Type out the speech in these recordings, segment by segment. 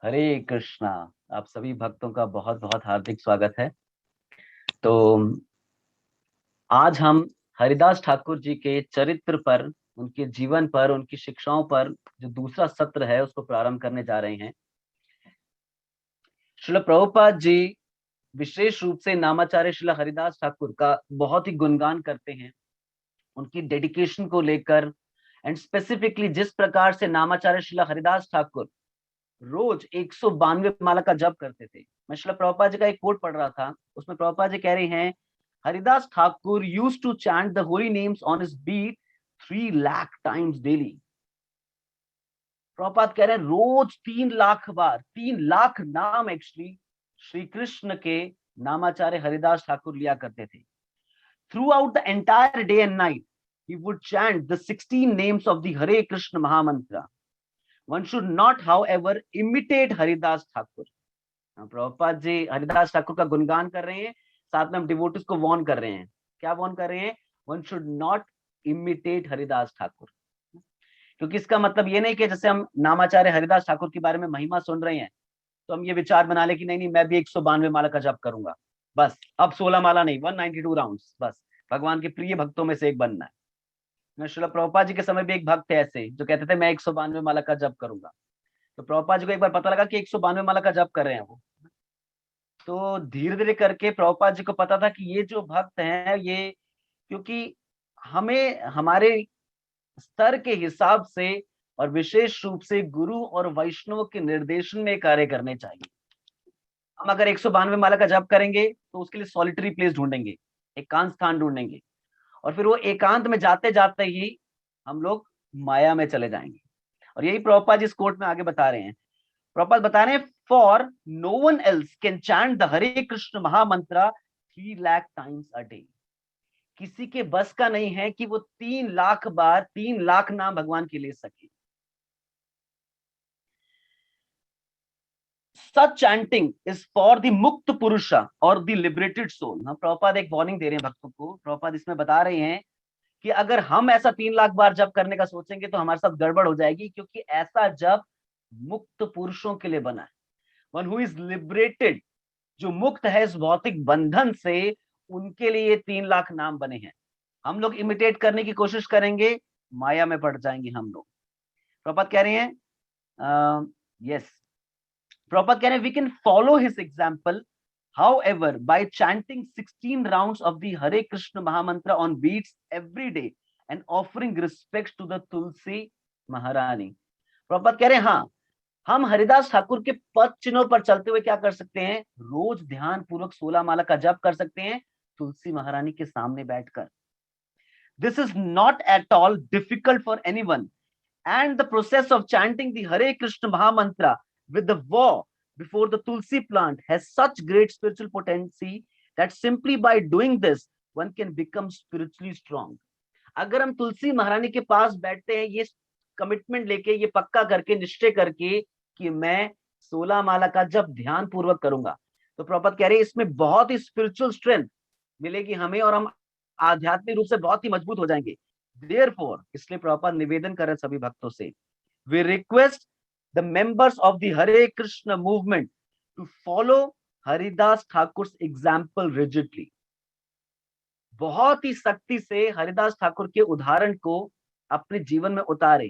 हरे कृष्णा। आप सभी भक्तों का बहुत बहुत हार्दिक स्वागत है। तो आज हम हरिदास ठाकुर जी के चरित्र पर, उनके जीवन पर, उनकी शिक्षाओं पर जो दूसरा सत्र है उसको प्रारंभ करने जा रहे हैं। श्रील प्रभुपाद जी विशेष रूप से नामाचार्य श्रील हरिदास ठाकुर का बहुत ही गुणगान करते हैं, उनकी डेडिकेशन को लेकर। एंड स्पेसिफिकली जिस प्रकार से नामाचार्य श्रील हरिदास ठाकुर रोज 192 माला का जप करते थे। मैं श्रील प्रभुपाद जी का एक कोट पढ़ रहा था, उसमें प्रभुपाद जी कह रहे हैं, Haridas Thakur used to chant the holy names on his beads 3 lakh times daily. Prabhupada कह रहे हैं रोज 3 लाख बार, 3 लाख नाम एक्चुअली श्री कृष्ण के नामाचार्य हरिदास ठाकुर लिया करते थे। Through out the entire day and night he would chant the 16 names of the Hare Krishna Mahamantra. One should not, however, imitate Haridas Thakur. Prabhupada ji Haridas Thakur का गुणगान कर रहे हैं, साथ में हम डिवोटिस को वॉर्न कर रहे हैं। क्या वॉर्न कर रहे हैं? One should not imitate Haridas Thakur. क्योंकि इसका मतलब ये नहीं कि जैसे हम नामाचार्य हरिदास ठाकुर के बारे में महिमा सुन रहे हैं तो हम ये विचार बना ले कि नहीं नहीं मैं भी 192 माला का जप करूंगा, बस अब 16 माला नहीं, 192 राउंड्स, बस भगवान के प्रिय भक्तों में से एक बनना है। श्रील प्रभुपाद जी के समय भी एक भक्त थे ऐसे जो कहते थे मैं 192 माला का जप करूंगा। तो प्रभुपाद जी को एक बार पता लगा कि 192 माला का जप कर रहे हैं वो, तो धीरे धीरे करके प्रभुपाद जी को पता था कि ये जो भक्त हैं ये, क्योंकि हमें हमारे स्तर के हिसाब से और विशेष रूप से गुरु और वैष्णव के निर्देशन में कार्य करने चाहिए। हम अगर 192 माला का जप करेंगे तो उसके लिए सॉलिटरी प्लेस ढूंढेंगे, एकांत स्थान ढूंढेंगे, और फिर वो एकांत में जाते जाते ही हम लोग माया में चले जाएंगे। और यही प्रभुपाद जी इस कोट में आगे बता रहे हैं। प्रभुपाद बता रहे हैं, for no one else can chant the Hare Krishna mahamantra 3 lakh times a day. किसी के बस का नहीं है कि वो 3 लाख बार 3 लाख नाम भगवान के ले सके। सच चैंटिंग इज फॉर द मुक्त पुरुष और द लिबरेटेड सोल। हम प्रभुपाद एक वार्निंग दे रहे हैं भक्तों को। प्रभुपाद इसमें बता रहे हैं कि अगर हम ऐसा 3 लाख बार जप करने का सोचेंगे तो हमारे साथ गड़बड़ हो जाएगी, क्योंकि ऐसा जप मुक्त पुरुषों के लिए बना है। वन हु इज लिबरेटेड, जो मुक्त है इस भौतिक बंधन से, उनके लिए 3 लाख नाम बने हैं। हम लोग इमिटेट करने की कोशिश करेंगे, माया में पड़ जाएंगे हम लोग। प्रभुपाद कह रहे हैं यस, प्रभुपाद कह रहे हैं we can follow his example, however, by chanting 16 rounds of the Hare Krishna Mahamantra on beats every day and offering respects to the Tulsi Maharani. Prabhupada कह रहे हैं हाँ, हम हरिदास ठाकुर के पद चिन्हों पर चलते हुए क्या कर सकते हैं? रोज ध्यान पूर्वक 16 माला का जप कर सकते हैं तुलसी महारानी के सामने बैठकर। This is not at all difficult for anyone, and the process of chanting the Hare Krishna Mahamantra with the vow before the Tulsi plant has such great spiritual potency that simply by doing this one can become spiritually strong. अगर हम तुलसी महारानी के पास बैठते हैं ये commitment लेके, ये पक्का करके, निश्चय करके कि मैं 16 माला का जब ध्यान पूर्वक करूंगा, तो प्रभुपाद कह रहे हैं इसमें बहुत ही स्पिरिचुअल स्ट्रेंथ मिलेगी हमें और हम आध्यात्मिक रूप से बहुत ही मजबूत हो जाएंगे। Therefore, इसलिए प्रभुपाद निवेदन कर रहे सभी भक्तों से, we request the members of the Hare Krishna movement to follow Haridas ठाकुर's example rigidly. बहुत ही सख्ती से हरिदास ठाकुर के उदाहरण को अपने जीवन में उतारे।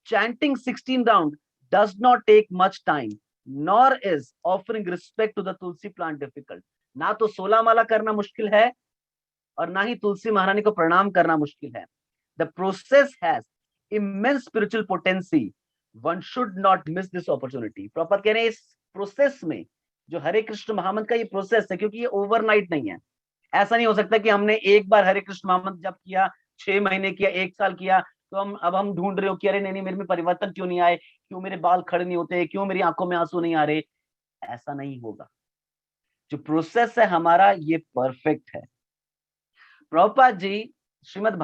Chanting 16 round does not take much time, nor is offering respect to the Tulsi plant difficult. ना तो 16 माला करना मुश्किल है और ना ही तुलसी महारानी को प्रणाम करना मुश्किल है। The process has immense spiritual potency. One should not miss this opportunity. Proper कह रहे हैं इस प्रोसेस में, जो हरे कृष्ण महामंत्र का ये प्रोसेस है, क्योंकि ये ओवरनाइट नहीं है। ऐसा नहीं हो सकता कि हमने एक बार हरे कृष्ण महामंत्र जब किया, 6 महीने किया, 1 साल किया, तो हम ढूंढ रहे हो कि अरे नहीं नहीं मेरे में परिवर्तन क्यों नहीं आए, क्यों मेरे बाल खड़े नहीं होते, क्यों मेरी आंखों में आंसू नहीं आ रहे। ऐसा नहीं होगा। जो प्रोसेस है हमारा ये परफेक्ट है। प्रभुपाद जी श्रीमद्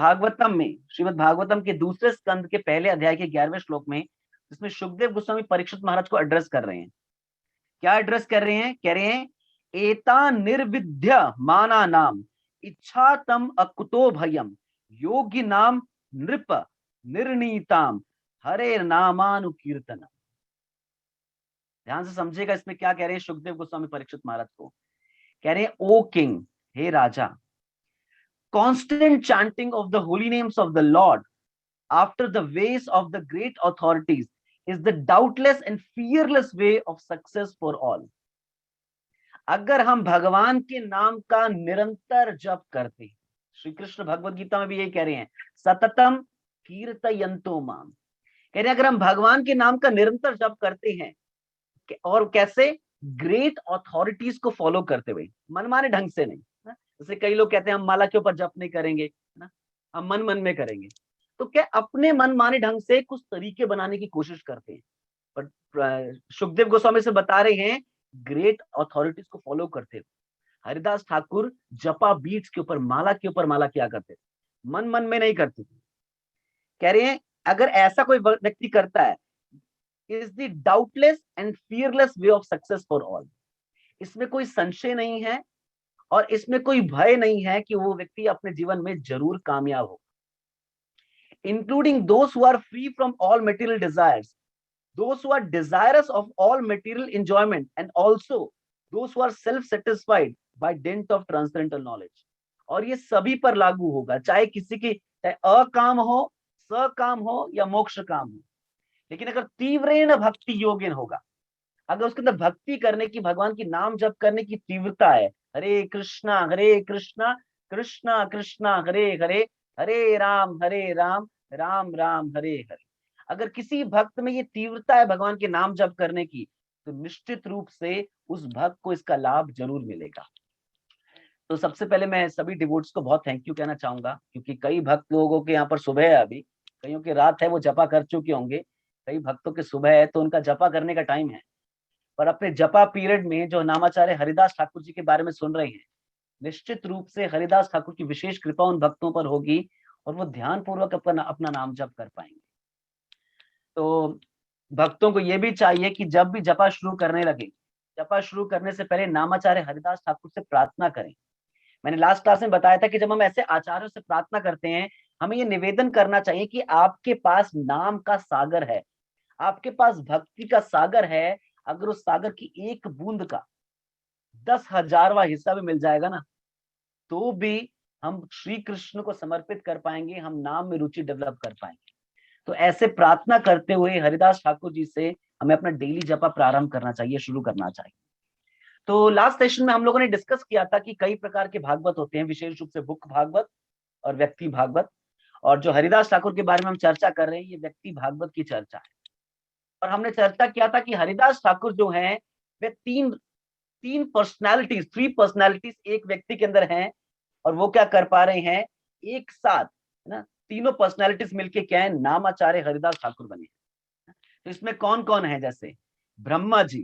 भागवतम के दूसरे स्कंद के पहले अध्याय के 11वें श्लोक में, जिसमें सुखदेव गोस्वामी परीक्षित महाराज को एड्रेस कर रहे हैं, क्या एड्रेस कर रहे हैं? कह रहे हैं एता निर्विद्य माना नाम इच्छा तम अकुतो भयम योगी नाम नृप निर्णीताम हरे नामानुकीर्तनम। ध्यान से समझिएगा इसमें क्या कह रहे हैं सुखदेव गोस्वामी परीक्षित महाराज को। कह रहे हैं, ओ किंग, हे राजा, constant chanting of the holy names of the Lord after the ways of the great authorities is the doubtless and fearless way of success for all. अगर हम भगवान के नाम का निरंतर जप करते हैं, श्री कृष्ण भगवद गीता में भी यही कह रहे हैं, सततम कीर्तयन्तो माम। कह रहे हैं अगर हम भगवान के नाम का निरंतर जप करते हैं, और कैसे, ग्रेट अथॉरिटीज को फॉलो करते हुए, मनमाने ढंग से नहीं। जैसे कई लोग कहते हैं हम माला के ऊपर जप नहीं करेंगे ना, हम मन मन में करेंगे, तो क्या अपने मनमाने ढंग से कुछ तरीके बनाने की कोशिश करते हैं। पर सुखदेव गोस्वामी से बता रहे हैं ग्रेट अथॉरिटीज को फॉलो करते हुए। हरिदास ठाकुर जपा बीट्स के ऊपर माला किया करते, मन मन में नहीं करते। कह रहे हैं अगर ऐसा कोई व्यक्ति करता है, is the doubtless and fearless way of success for all. इसमें कोई संशय नहीं है और इसमें कोई भय नहीं है कि वो व्यक्ति अपने जीवन में जरूर कामयाब हो। Including those who are free from all material desires, those who are desirous of all material enjoyment, and also those who are self satisfied by dint of transcendental knowledge। और ये सभी पर लागू होगा, चाहे किसी की अकाम हो, सकाम हो या मोक्ष काम हो। लेकिन अगर तीव्रेण भक्ति योगिन होगा, अगर उसके अंदर भक्ति करने की, भगवान की नाम जप करने की तीव्रता है, हरे कृष्णा कृष्णा कृष्णा हरे हरे, हरे राम राम राम हरे हरे। अगर किसी भक्त में ये तीव्रता है भगवान के नाम जप करने की, तो निश्चित रूप से उस भक्त को इसका लाभ जरूर मिलेगा। तो सबसे पहले मैं सभी डिवोट्स को बहुत थैंक यू कहना चाहूंगा, क्योंकि कई भक्त लोगों के यहाँ पर सुबह है, अभी कईयों की रात है, वो जपा कर चुके होंगे, कई भक्तों के सुबह है तो उनका जपा करने का टाइम है। पर अपने जपा पीरियड में जो नामाचार्य हरिदास ठाकुर जी के बारे में सुन रहे हैं, निश्चित रूप से हरिदास ठाकुर की विशेष कृपा उन भक्तों पर होगी और वो ध्यान पूर्वक अपना नाम जप कर पाएंगे। तो भक्तों को यह भी चाहिए कि जब भी जपा शुरू करने लगे, जपा शुरू करने से पहले नामाचार्य हरिदास ठाकुर से प्रार्थना करें। मैंने लास्ट क्लास में बताया था कि जब हम ऐसे आचार्यों से प्रार्थना करते हैं, हमें ये निवेदन करना चाहिए कि आपके पास नाम का सागर है, आपके पास भक्ति का सागर है। अगर उस सागर की एक बूंद का 10,000वां हिस्सा भी मिल जाएगा ना, तो भी हम श्री कृष्ण को समर्पित कर पाएंगे, हम नाम में रुचि डेवलप कर पाएंगे। तो ऐसे प्रार्थना करते हुए हरिदास ठाकुर जी से हमें अपना डेली जपा प्रारंभ करना चाहिए, शुरू करना चाहिए। तो लास्ट सेशन में हम लोगों ने डिस्कस किया था कि कई प्रकार के भागवत होते हैं, विशेष रूप से बुक भागवत और व्यक्ति भागवत। और जो हरिदास ठाकुर के बारे में हम चर्चा कर रहे हैं, ये व्यक्ति भागवत की चर्चा है। और हमने चर्चा किया था कि हरिदास ठाकुर जो हैं, वे तीन पर्सनैलिटीज, 3 पर्सनैलिटीज एक व्यक्ति के अंदर हैं, और वो क्या कर पा रहे हैं एक साथ, है ना, तीनों पर्सनैलिटीज मिलके क्या है, नामाचार्य हरिदास ठाकुर बने। तो इसमें कौन कौन है, जैसे ब्रह्मा जी,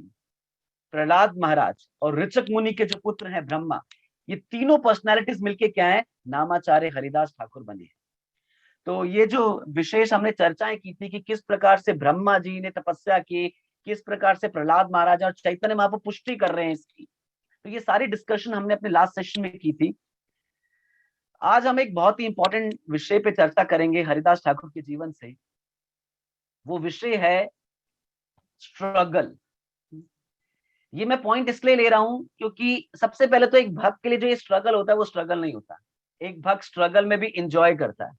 प्रहलाद महाराज और ऋचक मुनि के जो पुत्र हैं ब्रह्मा, ये तीनों पर्सनैलिटीज मिलके क्या है, नामाचार्य हरिदास ठाकुर बने। तो ये जो विशेष हमने चर्चाएं की थी कि किस प्रकार से ब्रह्मा जी ने तपस्या की, किस प्रकार से प्रहलाद महाराज और चैतन्य महाप्रभु पुष्टि कर रहे हैं इसकी, तो ये सारी डिस्कशन हमने अपने लास्ट सेशन में की थी। आज हम एक बहुत ही इंपॉर्टेंट विषय पे चर्चा करेंगे हरिदास ठाकुर के जीवन से। वो विषय है स्ट्रगल। ये मैं पॉइंट इसलिए ले रहा हूं क्योंकि सबसे पहले तो एक भक्त के लिए जो ये स्ट्रगल होता है, वो स्ट्रगल नहीं होता। एक भक्त स्ट्रगल में भी इंजॉय करता है,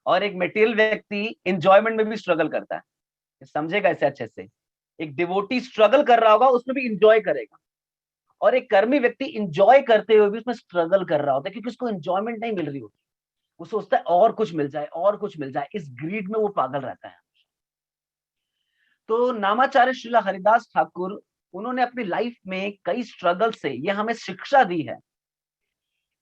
और एक मटेरियल व्यक्ति इंजॉयमेंट में भी स्ट्रगल करता है। समझेगा इसे अच्छे से। एक डिवोटी स्ट्रगल कर रहा होगा, उसमें भी इंजॉय करेगा, और एक कर्मी व्यक्ति इंजॉय करते हुए भी उसमें स्ट्रगल कर रहा होता है, क्योंकि उसको इंजॉयमेंट नहीं मिल रही होती। वो सोचता है और कुछ मिल जाए, और कुछ मिल जाए, इस ग्रीड में वो पागल रहता है। तो नामाचार्य श्रीला हरिदास ठाकुर, उन्होंने अपनी लाइफ में कई स्ट्रगल से ये हमें शिक्षा दी है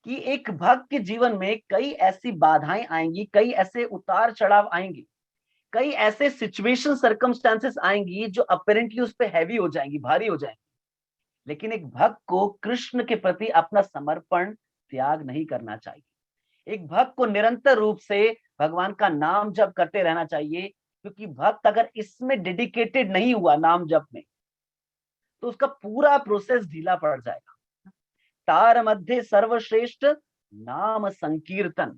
कि एक भक्त के जीवन में कई ऐसी बाधाएं आएंगी, कई ऐसे उतार चढ़ाव आएंगे, कई ऐसे सिचुएशन सर्कमस्टेंसेस आएंगी जो अपेरेंटली उस पर हैवी हो जाएंगी, भारी हो जाएंगी। लेकिन एक भक्त को कृष्ण के प्रति अपना समर्पण त्याग नहीं करना चाहिए। एक भक्त को निरंतर रूप से भगवान का नाम जप करते रहना चाहिए, क्योंकि भक्त अगर इसमें डेडिकेटेड नहीं हुआ नाम जप में, तो उसका पूरा प्रोसेस ढीला पड़ जाएगा। तार मध्य सर्वश्रेष्ठ नाम संकीर्तन,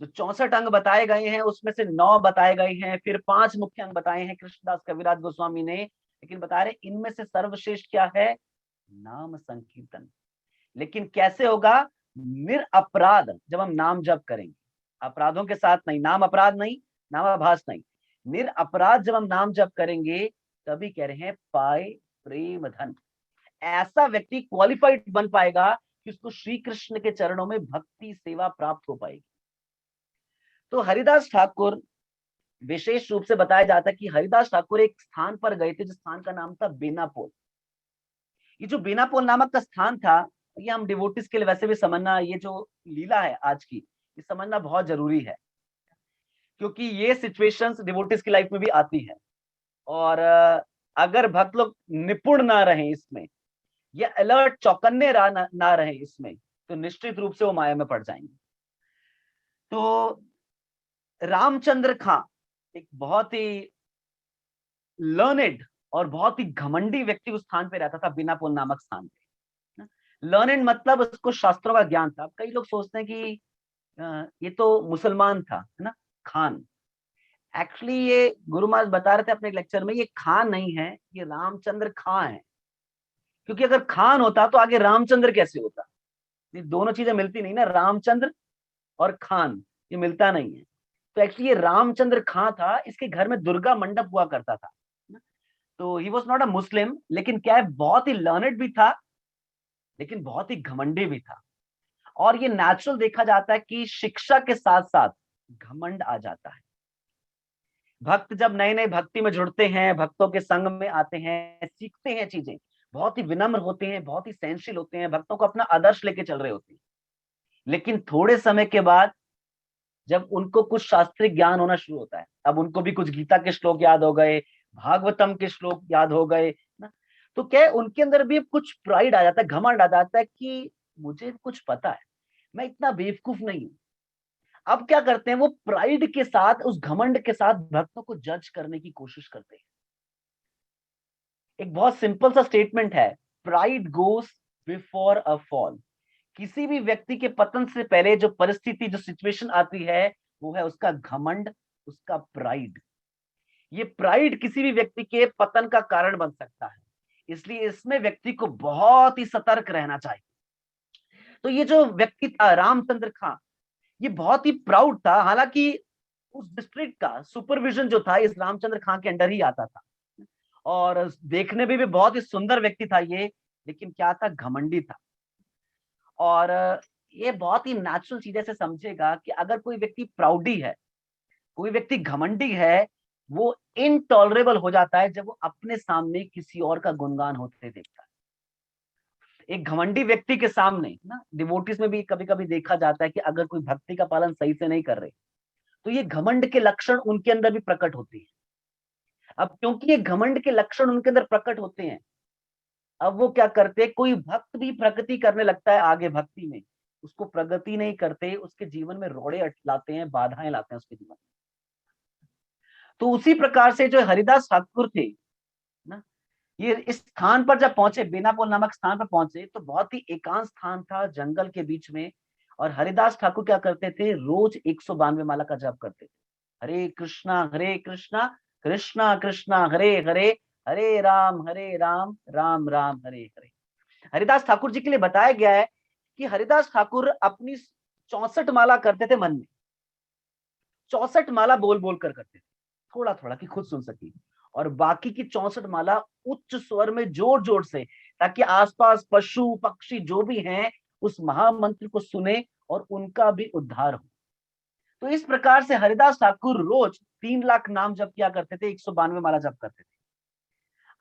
जो 64 अंग बताए गए हैं उसमें से 9 बताए गए हैं, फिर 5 मुख्य अंग बताए हैं कृष्णदास कविराज गोस्वामी ने। लेकिन बता रहे इनमें से सर्वश्रेष्ठ क्या है? नाम संकीर्तन। लेकिन कैसे होगा? निरअपराध, जब हम नाम जप करेंगे, अपराधों के साथ नहीं, नाम अपराध नहीं, नामाभास नहीं, निरअपराध जब हम नाम जप करेंगे, तभी कह रहे हैं पाए प्रेम धन। ऐसा व्यक्ति क्वालिफाइड बन पाएगा कि उसको श्री कृष्ण के चरणों में भक्ति सेवा प्राप्त हो पाएगी। तो हरिदास ठाकुर, विशेष रूप से बताया जाता है कि हरिदास ठाकुर एक स्थान पर गए थे, जिस स्थान का नाम था बेनापोल। ये जो बेनापोल नामक का स्थान था, ये हम डिवोटिस के लिए वैसे भी समझना, ये जो लीला है आज की, ये समझना बहुत जरूरी है, क्योंकि ये सिचुएशंस डिवोटिस की लाइफ में भी आती है। और अगर भक्त लोग निपुण ना रहे इसमें, या अलर्ट चौकन्ने ना रहे इसमें, तो निश्चित रूप से वो माया में पड़ जाएंगे। तो रामचंद्र खां एक बहुत ही लर्नेड और बहुत ही घमंडी व्यक्ति उस स्थान पे रहता था, बेनापोल नामक स्थान पे। लर्नेड मतलब उसको शास्त्रों का ज्ञान था। कई लोग सोचते हैं कि ये तो मुसलमान था, है ना, खान। एक्चुअली ये गुरु महाराज बता रहे थे अपने लेक्चर में, ये खान नहीं है, ये रामचंद्र खां है। क्योंकि अगर खान होता तो आगे रामचंद्र कैसे होता? ये दोनों चीजें मिलती नहीं ना, रामचंद्र और खान, ये मिलता नहीं है। तो एक्चुअली ये रामचंद्र खां था, इसके घर में दुर्गा मंडप हुआ करता था। तो ही वॉज नॉट अ मुस्लिम, लेकिन क्या है, बहुत ही लर्नेड भी था, लेकिन बहुत ही घमंडी भी था। और ये नेचुरल देखा जाता है कि शिक्षा के साथ साथ घमंड आ जाता है। भक्त जब नए नए भक्ति में जुड़ते हैं, भक्तों के संग में आते हैं, सीखते हैं चीजें, बहुत ही विनम्र होते हैं, बहुत ही सहनशील होते हैं, भक्तों को अपना आदर्श लेके चल रहे होते हैं। लेकिन थोड़े समय के बाद जब उनको कुछ शास्त्रीय ज्ञान होना शुरू होता है, अब उनको भी कुछ गीता के श्लोक याद हो गए, भागवतम के श्लोक याद हो गए ना, तो क्या है, उनके अंदर भी कुछ प्राइड आ जाता है, घमंड आ जाता है कि मुझे कुछ पता है, मैं इतना बेवकूफ नहीं हूं। अब क्या करते हैं, वो प्राइड के साथ, उस घमंड के साथ भक्तों को जज करने की कोशिश करते हैं। एक बहुत सिंपल सा स्टेटमेंट है, pride goes before a fall. किसी भी व्यक्ति के पतन से पहले जो परिस्थिति, जो सिचुएशन आती है, वो है उसका घमंड, उसका प्राइड। ये प्राइड किसी भी व्यक्ति के पतन का कारण बन सकता है, इसलिए इसमें व्यक्ति को बहुत ही सतर्क रहना चाहिए। तो ये जो व्यक्ति था रामचंद्र खां, ये बहुत ही प्राउड था। हालांकि उस डिस्ट्रिक्ट का सुपरविजन जो था इस रामचंद्र खां के अंडर ही आता था, और देखने में भी बहुत ही सुंदर व्यक्ति था ये, लेकिन क्या था, घमंडी था। और ये बहुत ही नेचुरल चीजें से समझेगा कि अगर कोई व्यक्ति प्राउडी है, कोई व्यक्ति घमंडी है, वो इनटॉलरेबल हो जाता है जब वो अपने सामने किसी और का गुणगान होते देखता है। एक घमंडी व्यक्ति के सामने ना, डिवोटीज में भी कभी कभी देखा जाता है कि अगर कोई भक्ति का पालन सही से नहीं कर रहे, तो ये घमंड के लक्षण उनके अंदर भी प्रकट होते हैं। अब क्योंकि ये घमंड के लक्षण उनके अंदर प्रकट होते हैं, अब वो क्या करते हैं, कोई भक्त भी प्रगति करने लगता है आगे भक्ति में, उसको प्रगति नहीं करते, उसके जीवन में रोड़े लाते हैं, बाधाएं लाते हैं उसके जीवन में। तो उसी प्रकार से जो हरिदास ठाकुर थे ना, ये इस स्थान पर जब पहुंचे, बेनापोल नामक स्थान पर पहुंचे, तो बहुत ही एकांत स्थान था, जंगल के बीच में। और हरिदास ठाकुर क्या करते थे, रोज 192 माला का जप करते थे। हरे कृष्णा कृष्णा कृष्णा हरे हरे, हरे राम राम राम हरे हरे। हरिदास ठाकुर जी के लिए बताया गया है कि हरिदास ठाकुर अपनी 64 माला करते थे मन में, 64 माला बोल बोल कर करते थे, थोड़ा थोड़ा कि खुद सुन सके, और बाकी की 64 माला उच्च स्वर में जोर जोर से, ताकि आसपास पशु पक्षी जो भी हैं उस महामंत्र को सुने और उनका भी उद्धार हो। तो इस प्रकार से हरिदास ठाकुर रोज 3 लाख नाम जप किया करते थे, 192 माला जप करते थे।